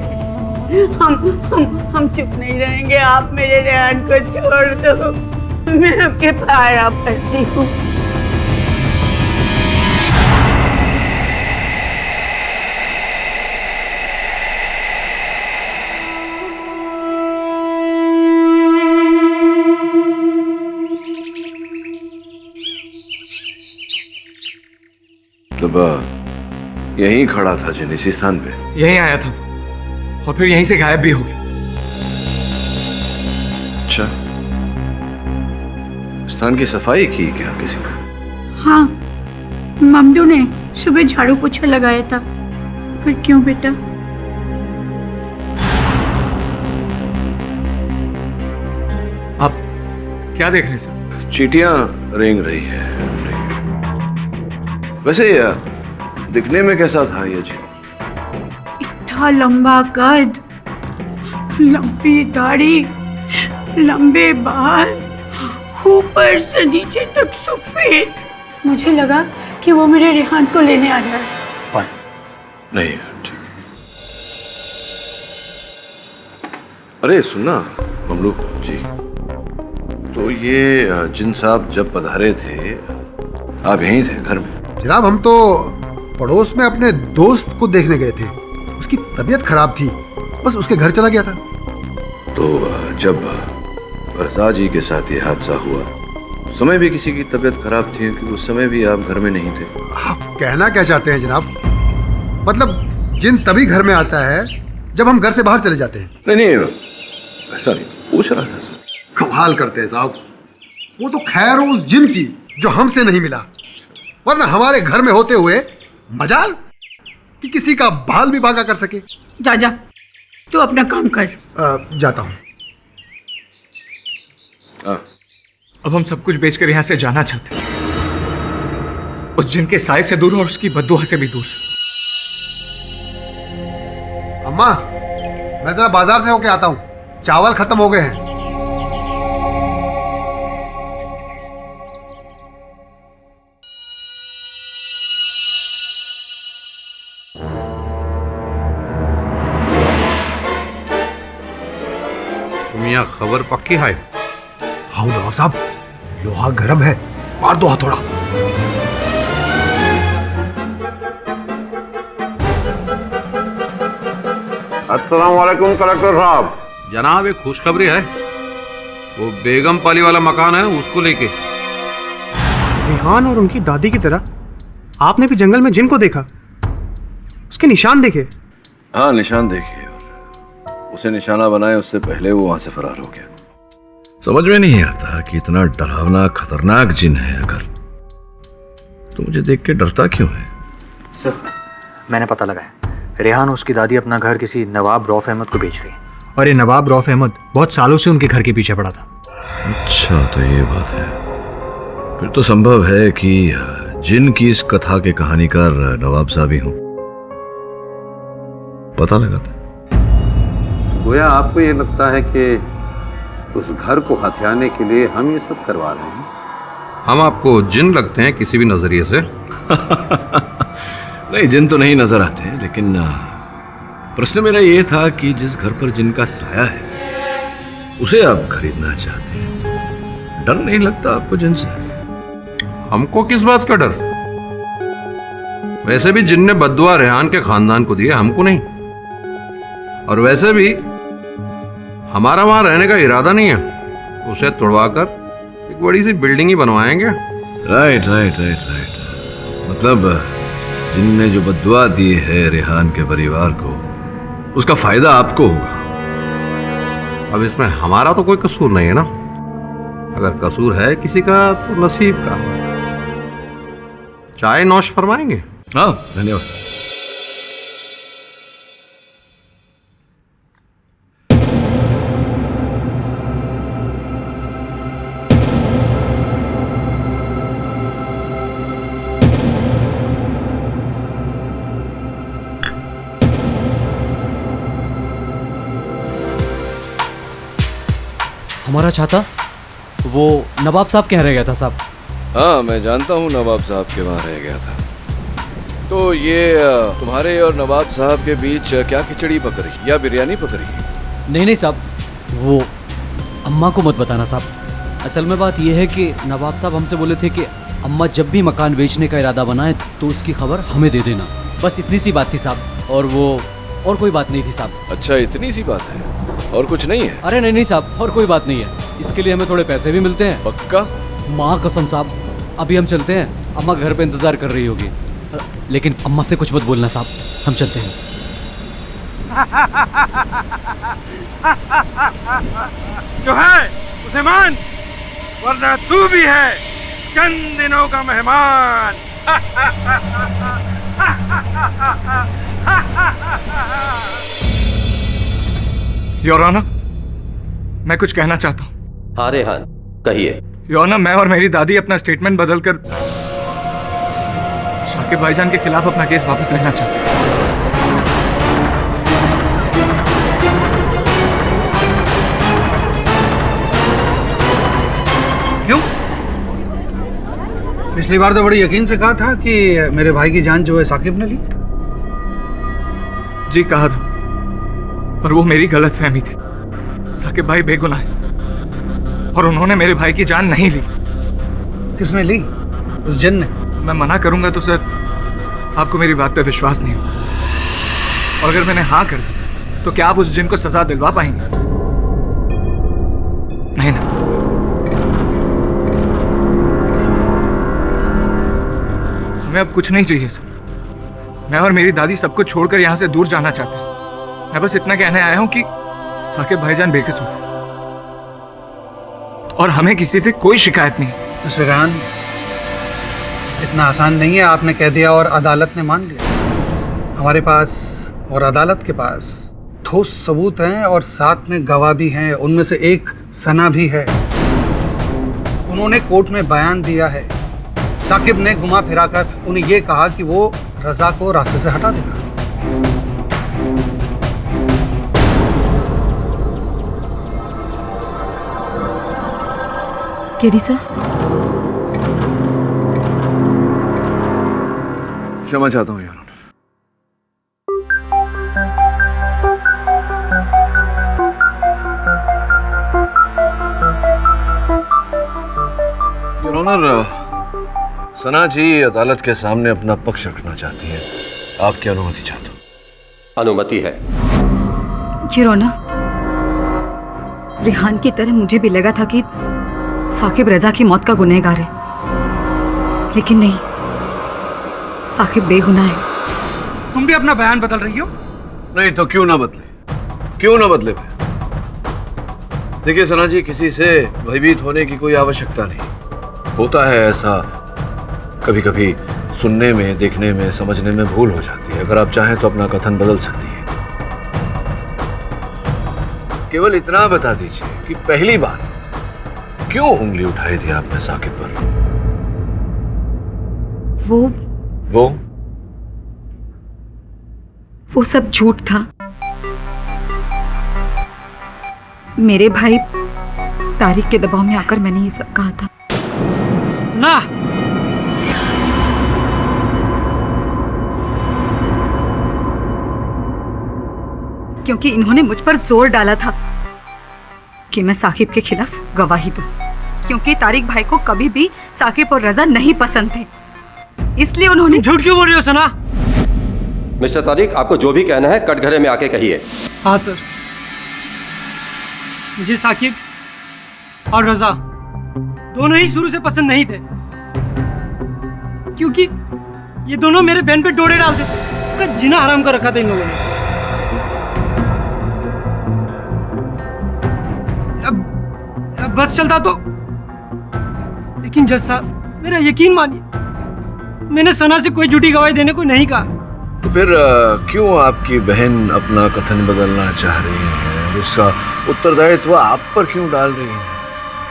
हम चुप नहीं रहेंगे। आप मेरे रेहान को छोड़ दो, मैं आपके पाया पड़ती हूँ। मतलब यहीं खड़ा था जिन, इसी स्थान पे? यहीं आया था और फिर यहीं से गायब भी हो गया। अच्छा, स्थान की सफाई की क्या किसी ने? हाँ, ममदू ने सुबह झाड़ू पोछा लगाया था। फिर क्यों बेटा? आप क्या देख रहे हैं सर? चींटियां रेंग रही है। वैसे दिखने में कैसा था ये जी? इतना लंबा कद, लंबी दाढ़ी, लंबे बाल, ऊपर से नीचे तक सफेद। मुझे लगा कि वो मेरे रेहान को लेने आ रहा है। पर नहीं, ठीक। अरे सुनना ममलू जी, तो ये जिन साहब जब पधारे थे, आप यहीं थे घर में? जनाब, हम तो पड़ोस में अपने दोस्त को देखने गए थे। उसकी तबीयत खराब थी, बस उसके घर चला गया था। तो जब रजा जी के साथ ये हादसा हुआ, उस समय भी किसी की तबीयत खराब थी कि उस समय भी आप घर में नहीं थे? आप कहना क्या चाहते हैं जनाब? मतलब जिन तभी घर में आता है जब हम घर से बाहर चले जाते हैं। नहीं, ऐसा नहीं, पूछ रहा था। कमाल करते हैं साहब, वो तो खैर उस जिन की जो हमसे नहीं मिला, वरना हमारे घर में होते हुए मजाल कि किसी का बाल भी भागा कर सके। जा जा, तू अपना काम कर। जाता हूँ। अब हम सब कुछ बेचकर यहाँ से जाना चाहते हैं, उस जिन के साए से दूर और उसकी बद्दुआ से भी दूर। अम्मा, मैं जरा बाजार से होके आता हूँ, चावल खत्म हो गए हैं। मियां खबर पक्की है? हाँ नवाब साहब, लोहा गर्म है, मार दो हथौड़ा। अस्सलाम वालेकुम कलेक्टर साहब। जनाब, एक खुशखबरी है। वो बेगम पाली वाला मकान है, उसको लेके। रेहान और उनकी दादी की तरह आपने भी जंगल में जिन को देखा? उसके निशान देखे? हाँ, निशान देखिए। उसे निशाना बनाए उससे पहले वो वहां से फरार हो गया। समझ में नहीं आता कि इतना डरावना खतरनाक जिन है अगर, तो मुझे देख के डरता क्यों है? सर, मैंने पता लगाया। रेहान और उसकी दादी अपना घर किसी नवाब रौफ अहमद को बेच रही है, और ये नवाब रौफ अहमद बहुत सालों से उनके घर के पीछे पड़ा था। अच्छा, तो ये बात है। फिर तो संभव है कि जिन की इस कथा के कहानीकार नवाब साहब ही हों। पता लगा था। गोया आपको ये लगता है कि उस घर को हथियाने के लिए हम ये सब करवा रहे हैं? हम आपको जिन लगते हैं किसी भी नजरिए से? नहीं, जिन तो नहीं नजर आते, लेकिन प्रश्न मेरा ये था कि जिस घर पर जिनका साया है उसे आप खरीदना चाहते हैं, डर नहीं लगता आपको जिन से? हमको किस बात का डर? वैसे भी जिन ने बद्दुआ रेहान के खानदान को दिया, हमको नहीं। और वैसे भी हमारा वहां रहने का इरादा नहीं है। उसे तोड़वाकर एक बड़ी सी बिल्डिंग ही बनवाएंगे। Right right right right. मतलब जिनने जो बद्दुआ दी है रेहान के परिवार को, उसका फायदा आपको होगा। अब इसमें हमारा तो कोई कसूर नहीं है ना। अगर कसूर है किसी का तो नसीब का। चाय नौश फरमाएंगे? हाँ, धन्यवाद। हमारा छाता वो नवाब साहब कह रह गया था साहब। हाँ, मैं जानता हूँ नवाब साहब के वहाँ रह गया था। तो ये तुम्हारे और नवाब साहब के बीच क्या खिचड़ी पक रही या बिरयानी पक रही है? नहीं नहीं साहब, वो अम्मा को मत बताना साहब। असल में बात यह है कि नवाब साहब हमसे बोले थे कि अम्मा जब भी मकान बेचने का इरादा बनाए तो उसकी खबर हमें दे देना। बस इतनी सी बात थी साहब, और कोई बात नहीं थी साहब। अच्छा, इतनी सी बात है और कुछ नहीं है? अरे नहीं नहीं साहब, और कोई बात नहीं है। इसके लिए हमें थोड़े पैसे भी मिलते हैं। पक्का? माँ कसम साहब, अभी हम चलते हैं। अम्मा घर पे इंतजार कर रही होगी, लेकिन अम्मा से कुछ मत बोलना साहब। हम चलते हैं। जो है उसे मान, वरना तू भी है चंद दिनों का मेहमान। योर ऑनर, मैं कुछ कहना चाहता हूँ। हाँ रेहान, कहिए। योर ऑनर, मैं और मेरी दादी अपना स्टेटमेंट बदलकर शाकिब भाईजान के खिलाफ अपना केस वापस लेना चाहते हैं। क्यों? पिछली बार तो बड़ी यकीन से कहा था कि मेरे भाई की जान जो है साकिब ने ली। जी कहा था, पर वो मेरी गलतफहमी थी। साकिब भाई बेगुनाह है और उन्होंने मेरे भाई की जान नहीं ली। किसने ली? उस जिन ने? मैं मना करूंगा तो सर आपको मेरी बात पे विश्वास नहीं होगा, और अगर मैंने हाँ कर दी तो क्या आप उस जिन को सजा दिलवा पाएंगे? नहीं ना। हमें अब कुछ नहीं चाहिए सर। मैं और मेरी दादी सबको छोड़कर यहाँ से दूर जाना चाहते हैं। मैं बस इतना कहने आया हूँ कि साकिब भाईजान बेकसूर है और हमें किसी से कोई शिकायत नहीं। मिस्टर रेहान, इतना आसान नहीं है। आपने कह दिया और अदालत ने मान लिया। हमारे पास और अदालत के पास ठोस सबूत हैं और साथ में गवाह भी हैं। उनमें से एक सना भी है। उन्होंने कोर्ट में बयान दिया है। साकिब ने घुमा फिराकर उन्हें ये कहा कि वो रजा को रास्ते से हटा देगा। केडी सर, क्षमा चाहता हूँ यार। योर ऑनर, सना जी अदालत के सामने अपना पक्ष रखना चाहती हैं। आपकी अनुमति चाहता हूँ। अनुमति है। योर ऑनर, रेहान की तरह मुझे भी लगा था कि साकिब रजा की मौत का गुनहगार है, लेकिन नहीं, साकिब बेगुनाह है। तुम भी अपना बयान बदल रही हो? नहीं तो क्यों ना बदले, क्यों ना बदले भाई। देखिए सना जी, किसी से भयभीत होने की कोई आवश्यकता नहीं। होता है ऐसा, कभी कभी सुनने में, देखने में, समझने में भूल हो जाती है। अगर आप चाहें तो अपना कथन बदल सकती है। केवल इतना बता दीजिए कि पहली बार क्यों उंगली उठाई थी आपने साकिब पर? वो सब झूठ था। मेरे भाई तारिक के दबाव में आकर मैंने ये सब कहा था। ना क्योंकि इन्होंने मुझ पर जोर डाला था कि मैं साकिब के खिलाफ गवाही दूं, क्योंकि तारिक भाई को कभी भी साकिब और रजा नहीं पसंद थे, इसलिए उन्होंने। झूठ क्यों बोल रही हो सना? मिस्टर तारिक, आपको जो भी कहना है कटघरे में आके कहिए। हाँ सर, मुझे साकिब और रजा दोनों ही शुरू से पसंद नहीं थे, क्योंकि ये दोनों मेरे बहन पे डोरे डालते थे। उसका जीना हराम कर रखा था इन लोगों ने। अब बस चलता तो, लेकिन जज साहब मेरा यकीन मानिए, मैंने सना से कोई झूठी गवाही देने को नहीं कहा। तो फिर क्यों आपकी बहन अपना कथन बदलना चाह रही है? उसका उत्तरदायित्व आप पर क्यों डाल रही है?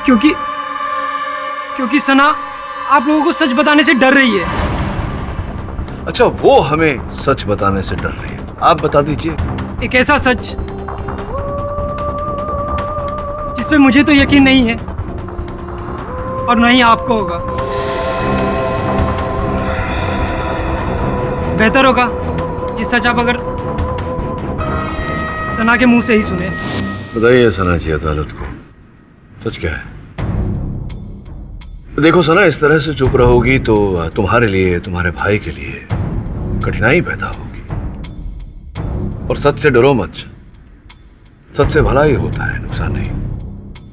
क्योंकि सना आप लोगों को सच बताने से डर रही है। अच्छा, वो हमें सच बताने से डर रही है, आप बता दीजिए। एक ऐसा सच जिसपे मुझे तो यकीन नहीं है और न ही आपको होगा। बेहतर होगा ये सच आप अगर सना के मुंह से ही सुने। बताइए सना जी अदालत को, सच क्या है? देखो सना, इस तरह से चुप रहोगी तो तुम्हारे लिए, तुम्हारे भाई के लिए कठिनाई पैदा होगी। और सच से डरो मत, सच से भला ही होता है, नुकसान नहीं।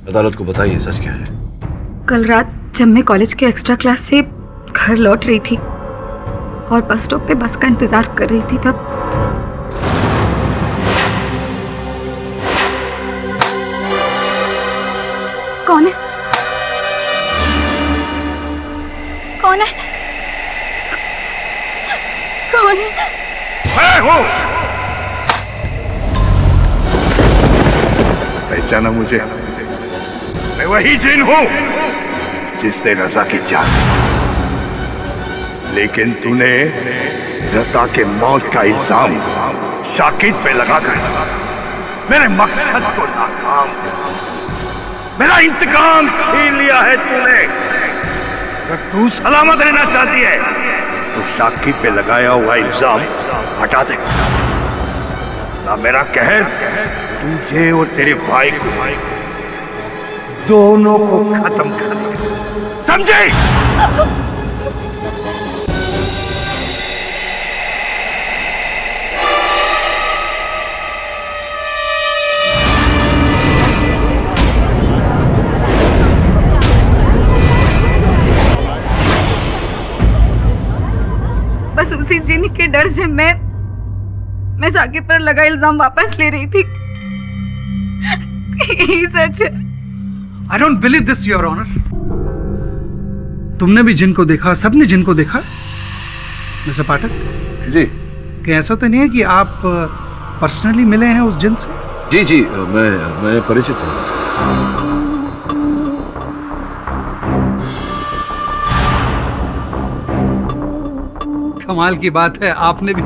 अदालत को बताइए सच क्या है। कल रात जब मैं कॉलेज के एक्स्ट्रा क्लास से घर लौट रही थी और बस स्टॉप पे बस का इंतजार कर रही थी, तब कौन है? कौन है? कौन है? मैं हूँ। पहचाना मुझे? मैं वही जिन हूँ जिसने रजा की जान, लेकिन तूने रजा के मौत का इल्जाम शाकिब पे लगाकर मेरे मकसद को नाकाम, मेरा इंतकाम छीन लिया है तूने। अगर तू सलामत रहना चाहती है तो शाकिब पे लगाया हुआ इल्जाम हटा दे, ना मेरा कहर तुझे और तेरे भाई को, दोनों को खत्म कर दे, समझे? बस उसी जिन के डर से मैं साकिब पर लगा इल्जाम वापस ले रही थी। यही सच है। I don't believe this, Your Honor. तुमने भी जिन को देखा, सबने जिन को देखा। मिस्टर पाठक जी, कि ऐसा तो नहीं है कि आप पर्सनली मिले हैं उस जिन से? जी जी, मैं परिचित हूँ। कमाल की बात है, आपने भी।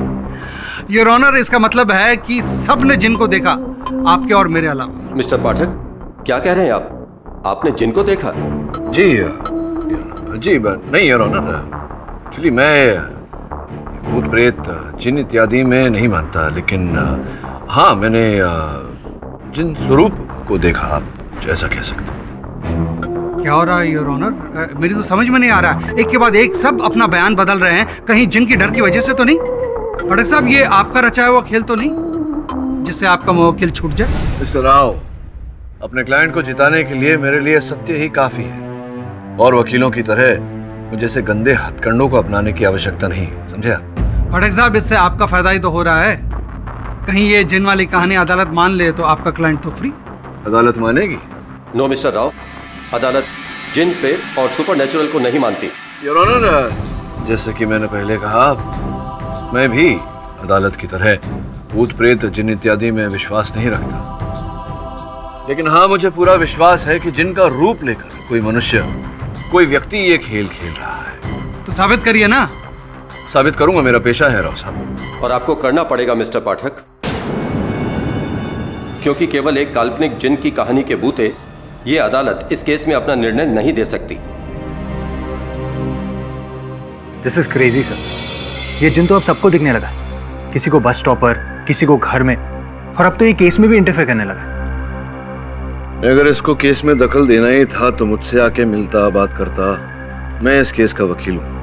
योर ऑनर, इसका मतलब है कि सबने जिन को देखा, आपके और मेरे अलावा। मिस्टर पाठक, क्या कह रहे हैं आप? आपने जिन को देखा? जी जी, नहीं योर ऑनर, एक्चुअली मैं भूत प्रेत, जिन इत्यादि में नहीं मानता, लेकिन हाँ, मैंने जिन स्वरूप को देखा, आप जैसा कह सकते हैं। क्या हो रहा है योर ऑनर? मेरी तो समझ में नहीं आ रहा। एक के बाद एक सब अपना बयान बदल रहे हैं। कहीं जिन की डर की वजह से तो नहीं? पाठक साहब, ये आपका रचाया हुआ खेल तो नहीं जिससे आपका मुवक्किल छूट जाए? मिस्टर राव, अपने क्लाइंट को जिताने के लिए मेरे लिए सत्य ही काफी है, और वकीलों की तरह मुझे से गंदे हथकंडों को अपनाने की आवश्यकता नहीं, समझे आप? पाठक साहब, इससे आपका फायदा ही तो हो रहा है। कहीं ये जिन वाली कहानी अदालत मान ले तो आपका क्लाइंट तो फ्री। अदालत मानेगी? नो मिस्टर राव, अदालत जिन प्रेत और सुपरनेचुरल को नहीं मानती। योर ऑनर, जैसे कि मैंने पहले कहा, मैं भी अदालत की तरह भूत प्रेत जिन इत्यादि में विश्वास नहीं रखता, लेकिन हाँ, मुझे पूरा विश्वास है कि जिन का रूप लेकर कोई मनुष्य, कोई व्यक्ति ये खेल खेल रहा है। तो साबित करिए ना। साबित करूंगा, मेरा पेशा है राव साहब। और आपको करना पड़ेगा मिस्टर पाठक, क्योंकि केवल एक काल्पनिक जिन की कहानी के बूते ये अदालत इस केस में अपना निर्णय नहीं दे सकती। This is crazy sir. ये जिन तो अब सबको दिखने लगा, किसी को बस स्टॉप पर, किसी को घर में, और अब तो ये केस में भी इंटरफेयर करने लगा। अगर इसको केस में दखल देना ही था तो मुझसे आके मिलता, बात करता। मैं इस केस का वकील हूं।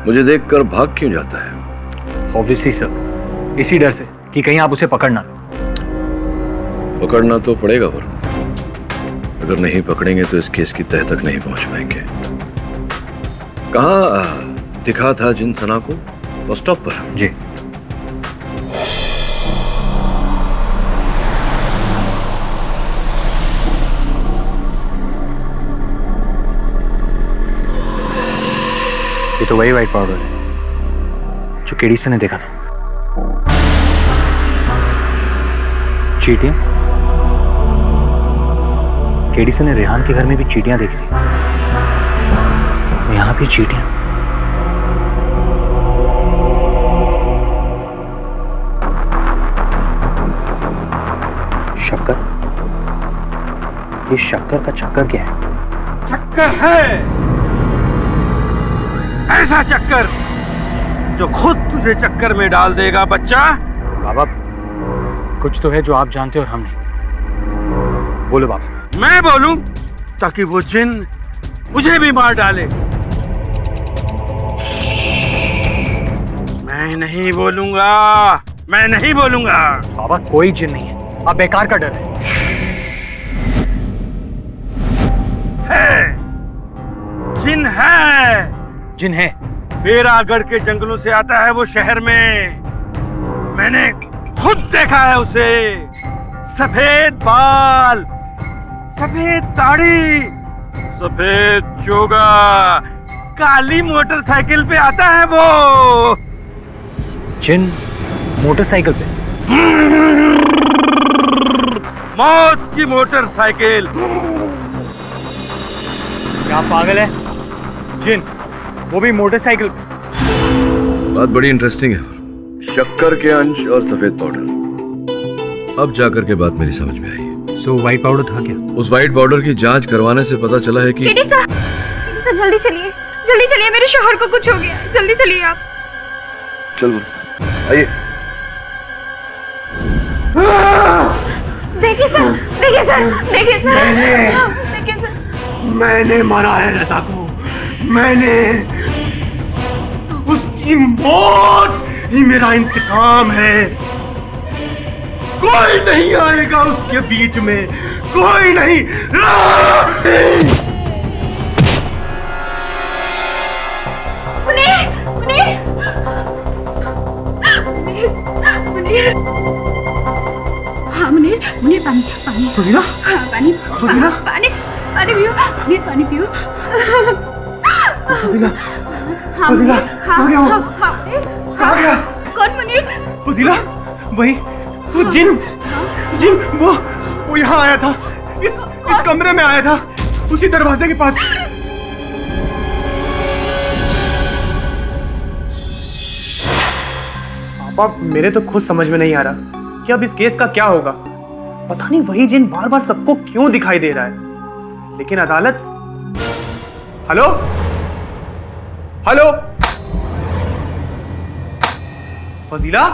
मुझे देखकर भाग क्यों जाता है? ऑब्वियसली सर, इसी डर से कि कहीं आप उसे पकड़ना। पकड़ना तो पड़ेगा, वरुण। अगर नहीं पकड़ेंगे तो इस केस की तह तक नहीं पहुंच पाएंगे। कहाँ दिखा था जिन सना को? बस स्टॉप पर? जी। ये तो वही व्हाइट पाउडर है जो केडीसन ने देखा था। चींटियां? केडीसन ने रेहान के घर में भी चींटियां देखी थी, यहाँ भी चींटियां। शक्कर? ये शक्कर का चक्कर क्या है? चक्कर है, ऐसा चक्कर जो खुद तुझे चक्कर में डाल देगा बच्चा। बाबा, कुछ तो है जो आप जानते हो और हम नहीं। बोलो बाबा। मैं बोलूं ताकि वो जिन मुझे भी मार डाले? मैं नहीं बोलूंगा, मैं नहीं बोलूंगा। बाबा, कोई जिन नहीं है, आप बेकार का डर है। जिन है, जिन है। बेरागढ़ के जंगलों से आता है वो शहर में। मैंने खुद देखा है उसे। सफेद बाल, सफेद दाढ़ी, सफेद चोगा, काली मोटरसाइकिल पे आता है वो। जिन मोटरसाइकिल पे? मौत की मोटरसाइकिल। क्या पागल है? जिन, वो भी मोटरसाइकिल पे? बात बड़ी इंटरेस्टिंग है। शक्कर के अंश और सफेद पाउडर। अब जाकर के बात मेरी समझ में आई है। सो व्हाइट पाउडर था क्या? उस व्हाइट पाउडर की जांच करवाने से पता चला है कि केडी साहब, जल्दी चलिए, जल्दी चलिए, मेरे शौहर को कुछ हो गया। जल्दी चलिए आप। चलो आइए। देखिए सर, देखिए सर, देखिए सर, देखिए सर। मैंने मारा है रजा को। मैंने उसकी मौत ही मेरा इंतकाम है। कोई नहीं आएगा उसके बीच में, कोई नहीं। मुनीर, मुनीर, मुनीर, हाँ मुनीर, मुनीर पानी, पानी। फजीला? हाँ पानी, फजीला? पानी, पानी पियो, मुनीर पानी पियो। फजीला? हाँ फजीला, मुनीर, हाँ, सो गया वो। हाँ, हाँ, कहाँ गया? कौन मुनीर? फजीला, वही वो जिन वो यहाँ आया था, इस कमरे में आया था, उसी दरवाजे के पास। पापा, मेरे तो खुद समझ में नहीं आ रहा कि अब इस केस का क्या होगा। पता नहीं वही जिन बार बार सबको क्यों दिखाई दे रहा है। लेकिन अदालत। हेलो हेलो, फजीला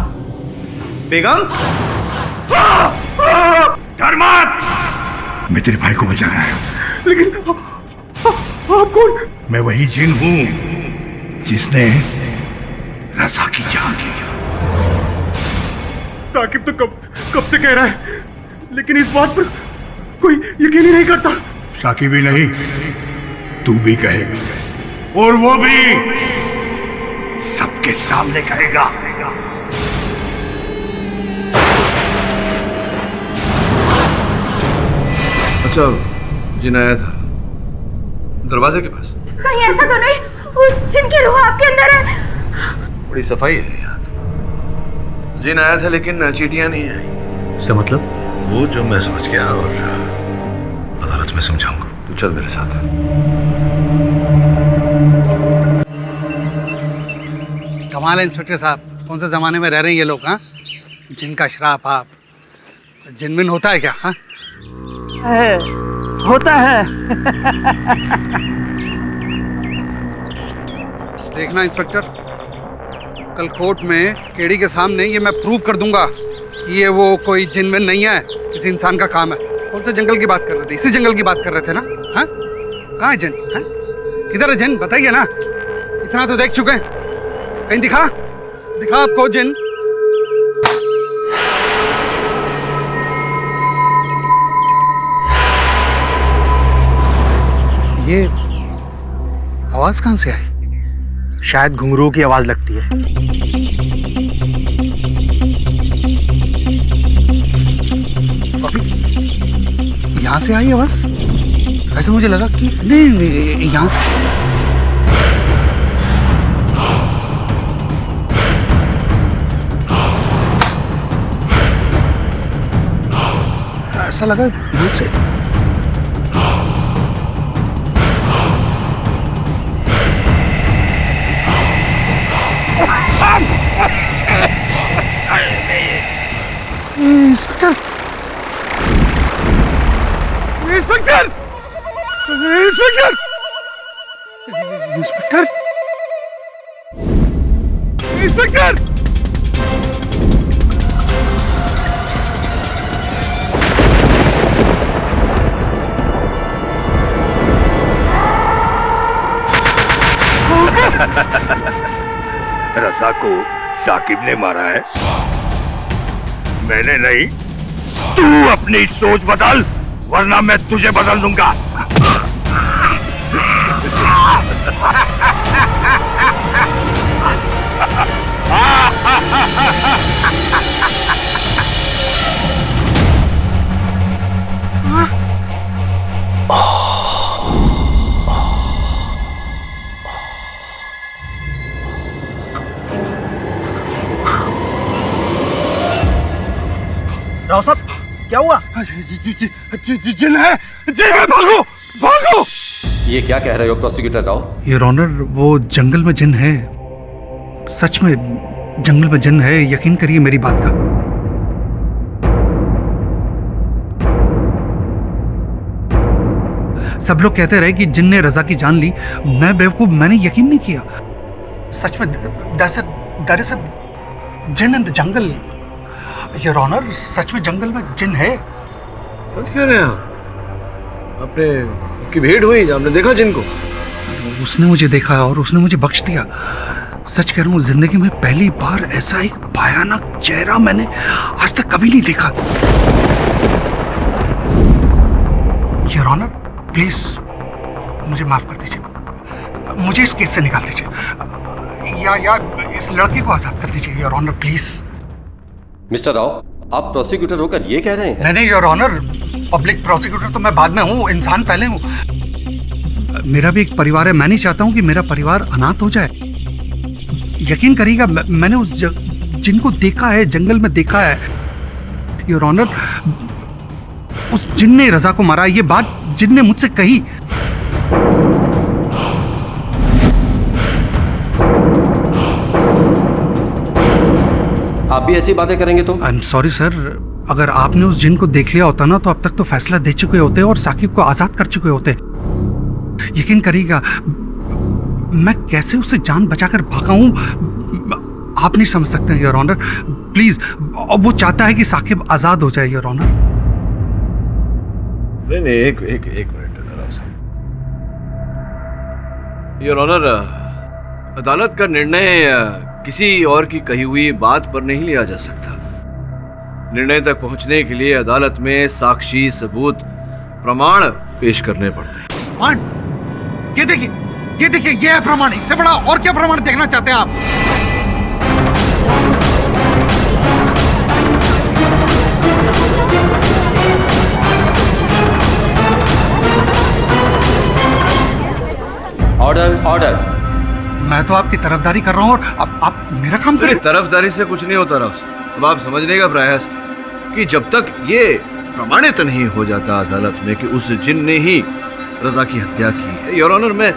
बेगम। डर मत, मैं तेरे भाई को बचा रहा हूं। लेकिन आप कौन? मैं वही जिन हूं जिसने रजा की जान ली। साकिब तो कब से कह रहा है, लेकिन इस बात पर कोई यकीन ही नहीं करता। साकिब भी नहीं, तू भी कहेगा, और वो भी सबके सामने कहेगा। साहब जिन आया था दरवाजे के पास। कहीं ऐसा तो नहीं उस जिन की रूह आपके अंदर है? बड़ी सफाई है यहाँ तो। जिन आया था लेकिन चीटियां नहीं आई। इसका मतलब? वो जो मैं समझ गया और अदालत में समझाऊंगा। तू चल मेरे साथ। कमाल है इंस्पेक्टर साहब, कौन से जमाने में रह रहे हैं ये लोग? हाँ, जिनका श्राप आप जिनमिन होता है क्या? हाँ होता है। देखना इंस्पेक्टर, कल कोर्ट में केडी के सामने ये मैं प्रूव कर दूंगा कि ये वो कोई जिनमिन नहीं है, किसी इंसान का काम है। कौन से जंगल की बात कर रहे थे? इसी जंगल की बात कर रहे थे ना? हाँ, कहाँ है जिन? हाँ? किधर है जिन? बताइए ना। इतना तो देख चुके हैं, कहीं दिखा आपको जिन? ये आवाज कहां से आई? शायद घुंघरू की आवाज लगती है। यहां से आई आवाज? ऐसे मुझे लगा कि नहीं यहां से। ऐसा लगा यहां से। Inspector! Inspector! Inspector! Inspector! Inspector! Raza को साकिब ने मारा है, मैंने नहीं। तू अपनी सोच बदल वरना मैं तुझे बदल दूंगा। राव साहब क्या हुआ? जिन है, भागो भागो। ये क्या कह रहे हो प्रोसिक्यूटर राव? योर ऑनर, वो जंगल में जिन है, सच में जंगल में जिन है, यकीन करिए मेरी बात का। सब लोग कहते रहे कि जिन ने रजा की जान ली, मैं बेवकूफ, मैंने यकीन नहीं किया। सच में there is a jinn in the jungle. Your honour, सच में जंगल में जिन है। सच कह रहे हैं आप? आपकी भेंट हुई, आपने देखा जिन को? उसने मुझे देखा और उसने मुझे बख्श दिया। सच कह रहा हूँ, जिंदगी में पहली बार ऐसा एक भयानक चेहरा मैंने आज तक कभी नहीं देखा। योर ऑनर, प्लीज मुझे माफ कर दीजिए, मुझे इस केस से निकाल दीजिए, या इस लड़के को आजाद कर दीजिए। Your honour please. Mister Rao, आप प्रोसिक्यूटर होकर ये कह रहे हैं? नहीं योर ऑनर, पब्लिक प्रोसिक्यूटर तो मैं बाद में हूँ, इंसान पहले हूँ। मेरा भी एक परिवार है, मैं नहीं चाहता हूँ कि मेरा परिवार अनाथ हो जाए। यकीन करिएगा, मैंने उस जिनको देखा है, जंगल में देखा है। योर ऑनर, उस जिन ने रजा को मारा, ये बात जिन ने मुझसे कही। आप भी ऐसी बातें करेंगे तो? आई एम सॉरी सर, अगर आपने उस जिन को देख लिया होता ना, तो अब तक तो फैसला दे चुके होते और साकिब को आजाद कर चुके होते। यकीन करिएगा, मैं कैसे उससे जान बचाकर भागा हूं, आप नहीं समझ सकते योर ऑनर। प्लीज, अब वो चाहता है कि साकिब आजाद हो जाए योर ऑनर। नहीं, एक मिनट योर ऑनर, अदालत का निर्णय किसी और की कही हुई बात पर नहीं लिया जा सकता। निर्णय तक पहुंचने के लिए अदालत में साक्षी, सबूत, प्रमाण पेश करने पड़ते हैं। प्रमाण? ये देखिए, ये है प्रमाण। इससे बड़ा और क्या प्रमाण देखना चाहते हैं आप? ऑर्डर। मैं तो आपकी तरफदारी कर रहा हूँ और आप मेरा काम करें। तरफदारी से कुछ नहीं होता रौशन। अब आप समझने का प्रयास कि जब तक ये प्रमाणित नहीं हो जाता अदालत में कि उस जिन ने ही रजा की हत्या की है, योर ऑनर, मैं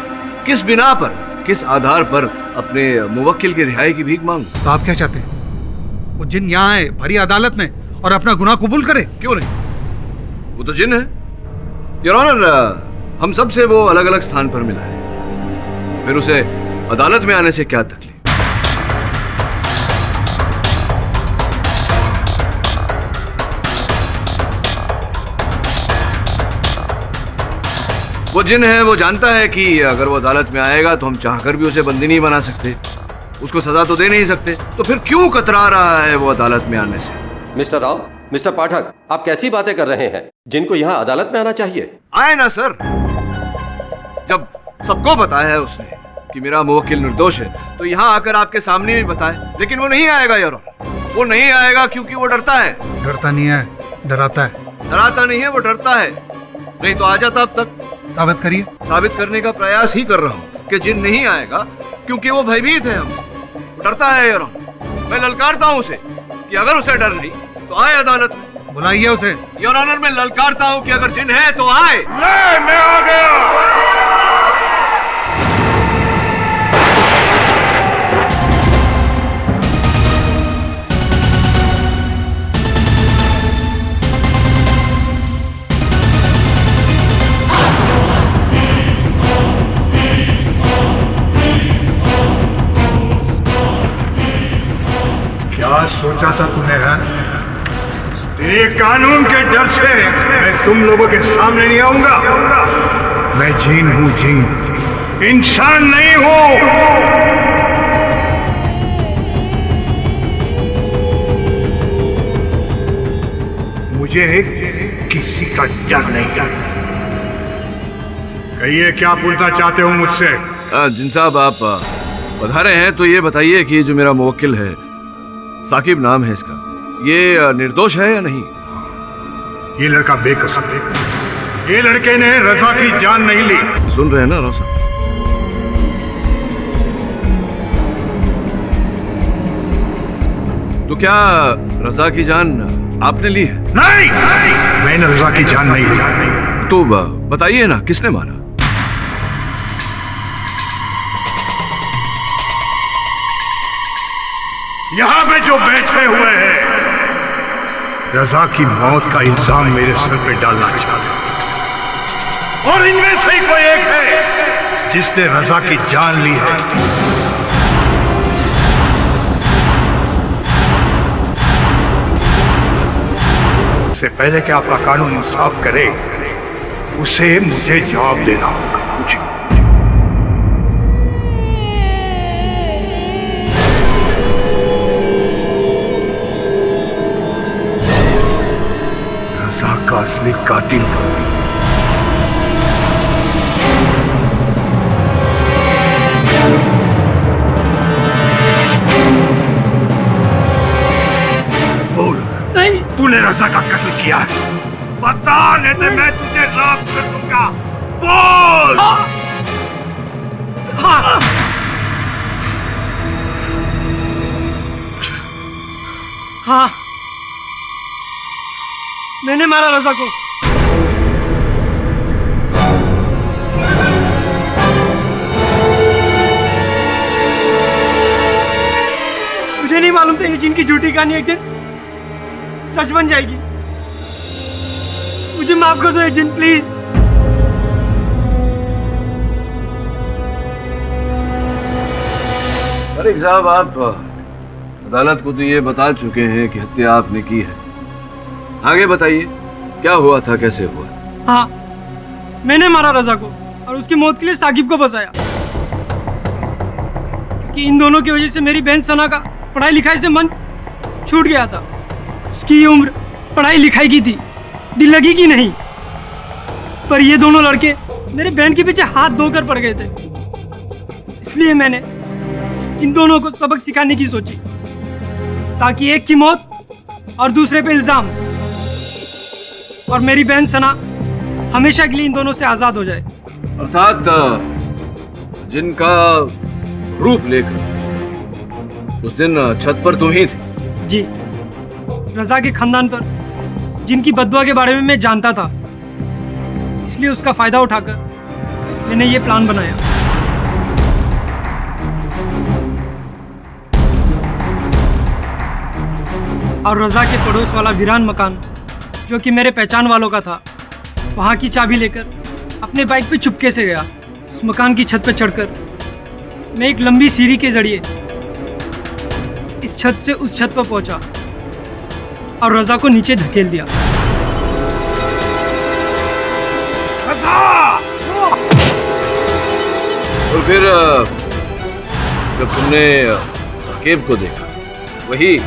किस बिना पर, किस आधार पर अपने मुवक्किल की रिहाई की भीख मांगू? तो आप क्या चाहते हैं? वो जिन यहाँ आए भरी अदालत में और अपना गुनाह कबूल करे? क्यों नहीं, वो तो जिन है योर ऑनर। हम सब से वो अलग अलग स्थान पर मिला है, फिर उसे अदालत में आने से क्या तकलीफ? वो जिन है, वो जानता है कि अगर वो अदालत में आएगा तो हम चाहकर भी उसे बंदी नहीं बना सकते, उसको सजा तो दे नहीं सकते, तो फिर क्यों कतरा रहा है वो अदालत में आने से? मिस्टर राव, मिस्टर पाठक, आप कैसी बातें कर रहे हैं? जिनको यहाँ अदालत में आना चाहिए। आए ना सर, जब सबको बताया है उसने कि मेरा मुवक्किल निर्दोष है, तो यहाँ आकर आपके सामने भी बताए, लेकिन वो नहीं आएगा यार। वो नहीं आएगा क्योंकि वो डरता है। डरता नहीं है, डराता है। डराता नहीं है, वो डरता है। नहीं तो आ जाता अब तक। साबित करिए। साबित करने का प्रयास ही कर रहा हूँ कि जिन नहीं आएगा क्योंकि वो भयभीत है, हम डरता है यार। मैं ललकारता हूँ उसे कि अगर उसे डर नहीं तो आए अदालत में। बुलाइए उसे। योर ऑनर, मैं ललकारता हूँ कि अगर जिन है तो आए। मैं आ गया। क्या सोचा था तूने? तेरे कानून के डर से मैं तुम लोगों के सामने नहीं आऊंगा। मैं जिन हूं, जिन, इंसान नहीं हूं। मुझे किसी का डर नहीं करता। कहिए, क्या पूछना चाहते हो मुझसे? जिन साहब, आप पधारे हैं तो ये बताइए कि जो मेरा मुवक्किल है, साकिब नाम है इसका, ये निर्दोष है या नहीं? ये लड़का बेकसूर है। ये लड़के ने रजा की जान नहीं ली। सुन रहे हैं ना रोशन? तो क्या रजा की जान आपने ली है? नहीं, मैंने रजा की जान नहीं ली। तो बताइए ना, किसने मारा? यहां पे जो बैठे हुए हैं, रजा की मौत का इल्जाम मेरे सर पे डालना चाहते, और इनमें से ही कोई एक है जिसने रजा की जान ली है। इससे पहले कि आपका कानून इंसाफ करे, उसे मुझे जवाब देना होगा। का असली कातिल बोल। नहीं, तूने रजा का कत्ल किया है? बता, नहीं तो मैं तुझे राख कर दूंगा। बोल। हाँ, मैंने मारा रजा को। मुझे नहीं मालूम था ये जिनकी झूठी कहानी एक दिन सच बन जाएगी। मुझे माफ कर दो ये जिन, प्लीज। अरे साहब, आप अदालत को तो ये बता चुके हैं कि हत्या आपने की है। आगे बताइए, क्या हुआ था, कैसे हुआ? हाँ, मैंने मारा रजा को और उसकी मौत के लिए साकिब को बचाया, क्योंकि इन दोनों की वजह से मेरी बहन सना का पढ़ाई लिखाई से मन छूट गया था। उसकी ये उम्र पढ़ाई लिखाई की थी, दिल लगी की नहीं। पर ये दोनों लड़के मेरे बहन के पीछे हाथ धोकर पड़ गए थे, इसलिए मैंने इन दोनों को सबक सिखाने की सोची, ताकि एक की मौत और दूसरे पे इल्जाम, और मेरी बहन सना हमेशा के लिए इन दोनों से आजाद हो जाए। अर्थात जिनका रूप लेकर उस दिन छत पर तुम ही थे। जी, रजा के खानदान पर जिनकी बददुआ के बारे में मैं जानता था, इसलिए उसका फायदा उठाकर मैंने ये प्लान बनाया। और रजा के पड़ोस वाला वीरान मकान, जो कि मेरे पहचान वालों का था, वहाँ की चाबी लेकर अपने बाइक पे चुपके से गया। उस मकान की छत पर चढ़कर मैं एक लंबी सीढ़ी के जरिए इस छत से उस छत पर पहुंचा और रजा को नीचे धकेल दिया। और फिर जब तुमने साकिब को देखा, वही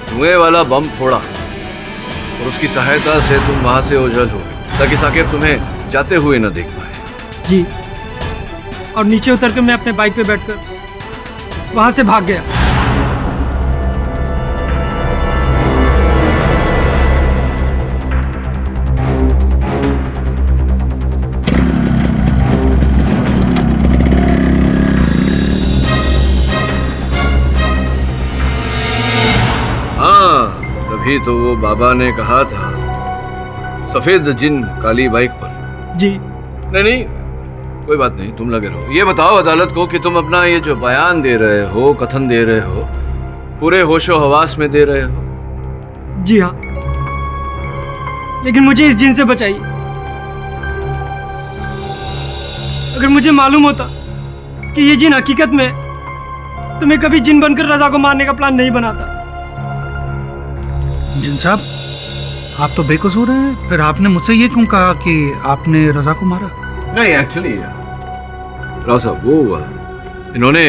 धुएं वाला बम फोड़ा और उसकी सहायता से तुम वहां से ओझल हो गए ताकि साकिब तुम्हें जाते हुए न देख पाए। जी, और नीचे उतर कर मैं अपने बाइक पे बैठकर वहां से भाग गया। तभी तो वो बाबा ने कहा था, सफेद जिन काली बाइक पर। जी नहीं, कोई बात नहीं, तुम लगे रहो। ये बताओ अदालत को कि तुम अपना ये जो बयान दे रहे हो, कथन दे रहे हो, पूरे होशो हवास में दे रहे हो? जी हाँ, लेकिन मुझे इस जिन से बचाइए। अगर मुझे मालूम होता कि ये जिन हकीकत में, तो मैं कभी जिन बनकर रजा को मारने का प्लान नहीं बनाता। जिन साहब, आप तो बेकसूर हैं, फिर आपने मुझसे ये क्यों कहा कि आपने रजा को मारा? नहीं, एक्चुअली राव साहब, वो इन्होंने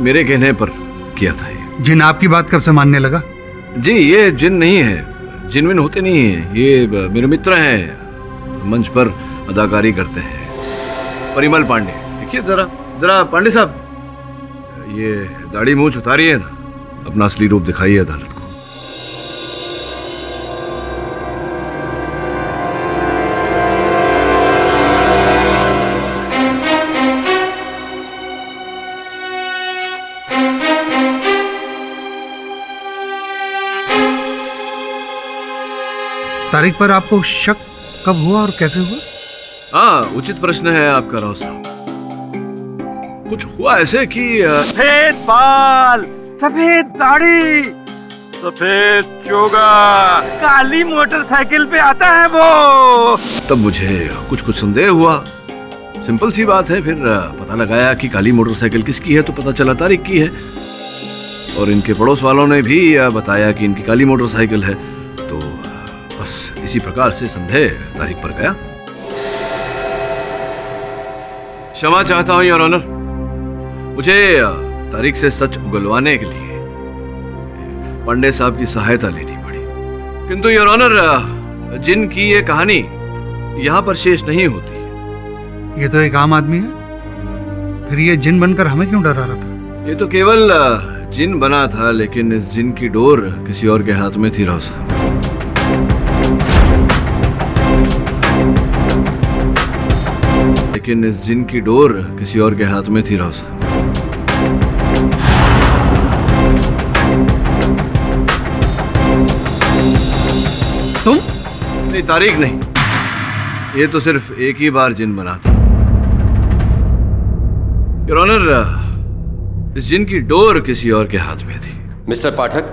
मेरे कहने पर किया था ये। जिन आपकी बात कब से मानने लगा? जी, ये जिन नहीं है, जिनविन होते नहीं है, ये मेरे मित्र हैं, मंच पर अदाकारी करते हैं। परिमल पांडे, देखिए जरा पांडे साहब, ये दाढ़ी मूंछ उतारिए ना, अपना असली रूप दिखाइए अदालत को। तारीख पर आपको शक कब हुआ और कैसे हुआ? हाँ, उचित प्रश्न है आपका राव साहब। कुछ हुआ ऐसे कि सफेद बाल, सफेद दाढ़ी, सफेद चोगा, काली मोटरसाइकिल पे आता है वो। तब मुझे कुछ संदेह हुआ। सिंपल सी बात है, फिर पता लगाया कि काली मोटरसाइकिल किसकी है, तो पता चला तारिक की है। और इनके पड़ोस वालों ने भी बताया कि इनकी काली मोटरसाइकिल है, तो बस इसी प्रकार से संदेह तारिक पर गया। क्षमा चाहता हूं योर ऑनर, मुझे तारिक से सच उगलवाने के लिए पांडे साहब की सहायता लेनी पड़ी। किंतु योर ऑनर, जिन की ये कहानी यहां पर शेष नहीं होती। ये तो एक आम आदमी है, फिर ये जिन बनकर हमें क्यों डरा रहा था? ये तो केवल जिन बना था, लेकिन इस जिन की डोर किसी और के हाथ में थी राव साहब। लेकिन इस जिन की डोर किसी और के हाथ में थी राव साहब। तुम? नहीं, तारीख नहीं, ये तो सिर्फ एक ही बार जिन बना था। योर ऑनर, इस जिन की डोर किसी और के हाथ में थी। मिस्टर पाठक,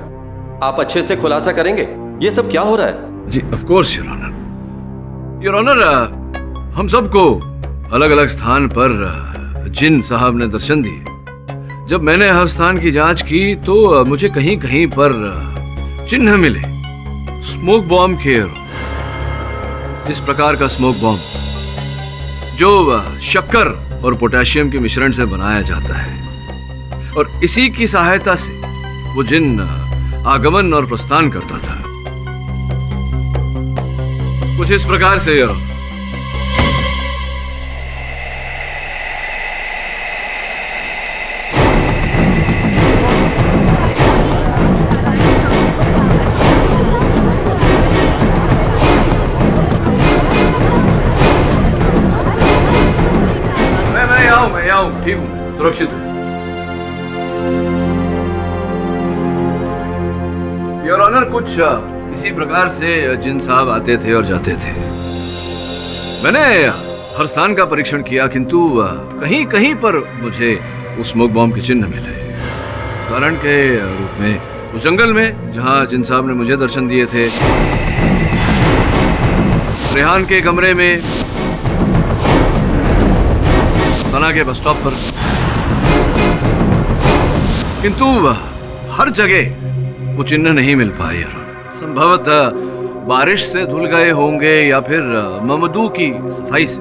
आप अच्छे से खुलासा करेंगे, ये सब क्या हो रहा है? जी of course your honour. Your honour, हम सबको अलग अलग स्थान पर जिन साहब ने दर्शन दिए। जब मैंने हर स्थान की जांच की तो मुझे कहीं कहीं पर चिन्ह मिले स्मोक बॉम्ब के। इस प्रकार का स्मोक बॉम्ब जो शक्कर और पोटेशियम के मिश्रण से बनाया जाता है, और इसी की सहायता से वो जिन आगमन और प्रस्थान करता था। कुछ इस प्रकार से यार। मैं आऊं, ठीक हूँ। सुरक्षित योर ऑनर, कुछ इसी प्रकार से जिन साहब आते थे और जाते थे। मैंने हर स्थान का परीक्षण किया, किंतु कहीं कहीं पर मुझे उस स्मोक बॉम्ब के चिन्ह मिले। उदाहरण के रूप में उस जंगल में जहां जिन साहब ने मुझे दर्शन दिए थे, रेहान के कमरे में, सना के बस स्टॉप पर, किंतु हर जगह वो चिन्ह नहीं मिल पाए। संभवतः बारिश से धुल गए होंगे या फिर ममदू की सफाई से।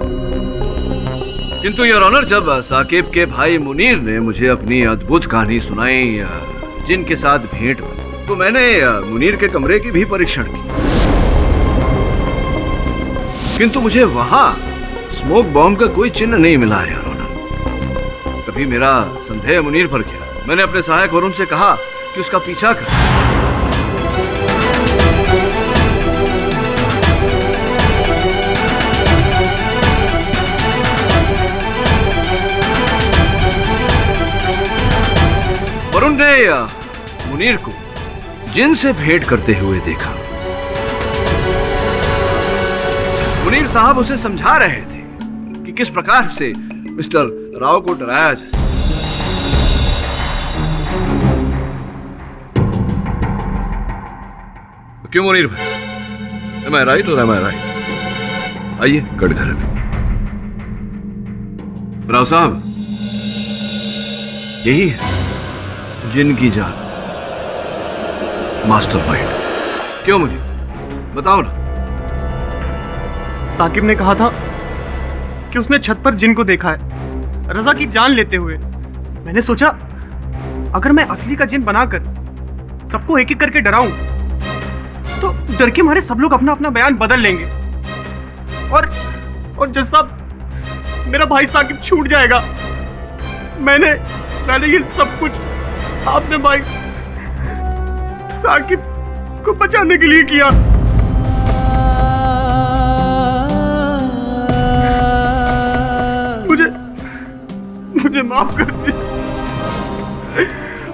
किंतु योर ऑनर, जब साकिब के भाई मुनीर ने मुझे अपनी अद्भुत कहानी सुनाई जिनके साथ भेंट हुई, तो मैंने मुनीर के कमरे की भी परीक्षण की, किंतु मुझे वहां स्मोक बॉम्ब का कोई चिन्ह नहीं मिला है योर ऑनर। तभी मेरा संदेह मुनीर पर गया। मैंने अपने सहायक वरुण से कहा कि उसका पीछा कर। वरुण ने मुनीर को जिन से भेंट करते हुए देखा। मुनीर साहब उसे समझा रहे थे कि किस प्रकार से मिस्टर राव को डराया जाए। क्यों मुनीर भाई, am I right or am I right? आइए कटघरे में। राव साहब, यही है जिन की जान, मास्टरमाइंड। क्यों मुझे बताओ ना। साकिब ने कहा था कि उसने छत पर जिन को देखा है रजा की जान लेते हुए। मैंने सोचा अगर मैं असली का जिन बनाकर सबको एक एक करके डराऊं तो डर के मारे सब लोग अपना अपना बयान बदल लेंगे और जज साहब मेरा भाई साकिब छूट जाएगा। मैंने ये सब कुछ आपने भाई साकिब को बचाने के लिए किया। मुझे माफ कर दीजिए,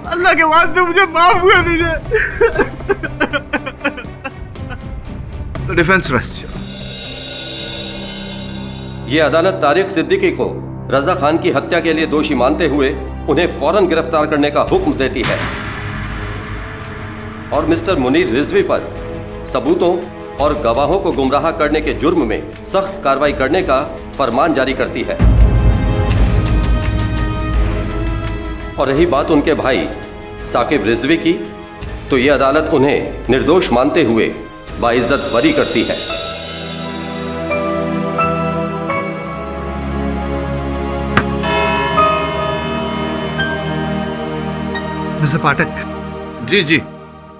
अल्लाह के वास्ते मुझे माफ कर दीजिए। तो डिफेंस रेस्ट। ये अदालत तारिक सिद्दीकी को रजा खान की हत्या के लिए दोषी मानते हुए उन्हें फौरन गिरफ्तार करने का हुक्म देती है और मिस्टर मुनीर रिजवी पर सबूतों और गवाहों को गुमराह करने के जुर्म में सख्त कार्रवाई करने का फरमान जारी करती है। और रही बात उनके भाई साकिब रिजवी की, तो यह अदालत उन्हें निर्दोष मानते हुए बाइज्जत बरी करती है। मिस्टर पाठक। जी जी।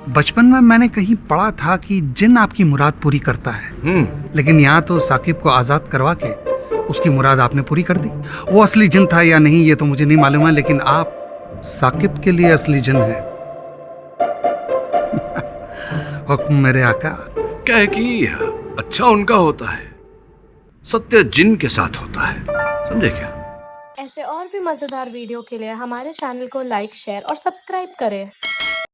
बचपन में मैंने कहीं पढ़ा था कि जिन आपकी मुराद पूरी करता है, लेकिन यहाँ तो साकिब को आजाद करवा के उसकी मुराद आपने पूरी कर दी। वो असली जिन था या नहीं ये तो मुझे नहीं मालूम है, लेकिन आप साकिब के लिए असली जिन है। हुक्म मेरे आका। क्या है कि अच्छा उनका होता है, सत्य जिन के साथ होता है, समझे क्या? ऐसे और भी मजेदार वीडियो के लिए हमारे चैनल को लाइक, शेयर और सब्सक्राइब करें।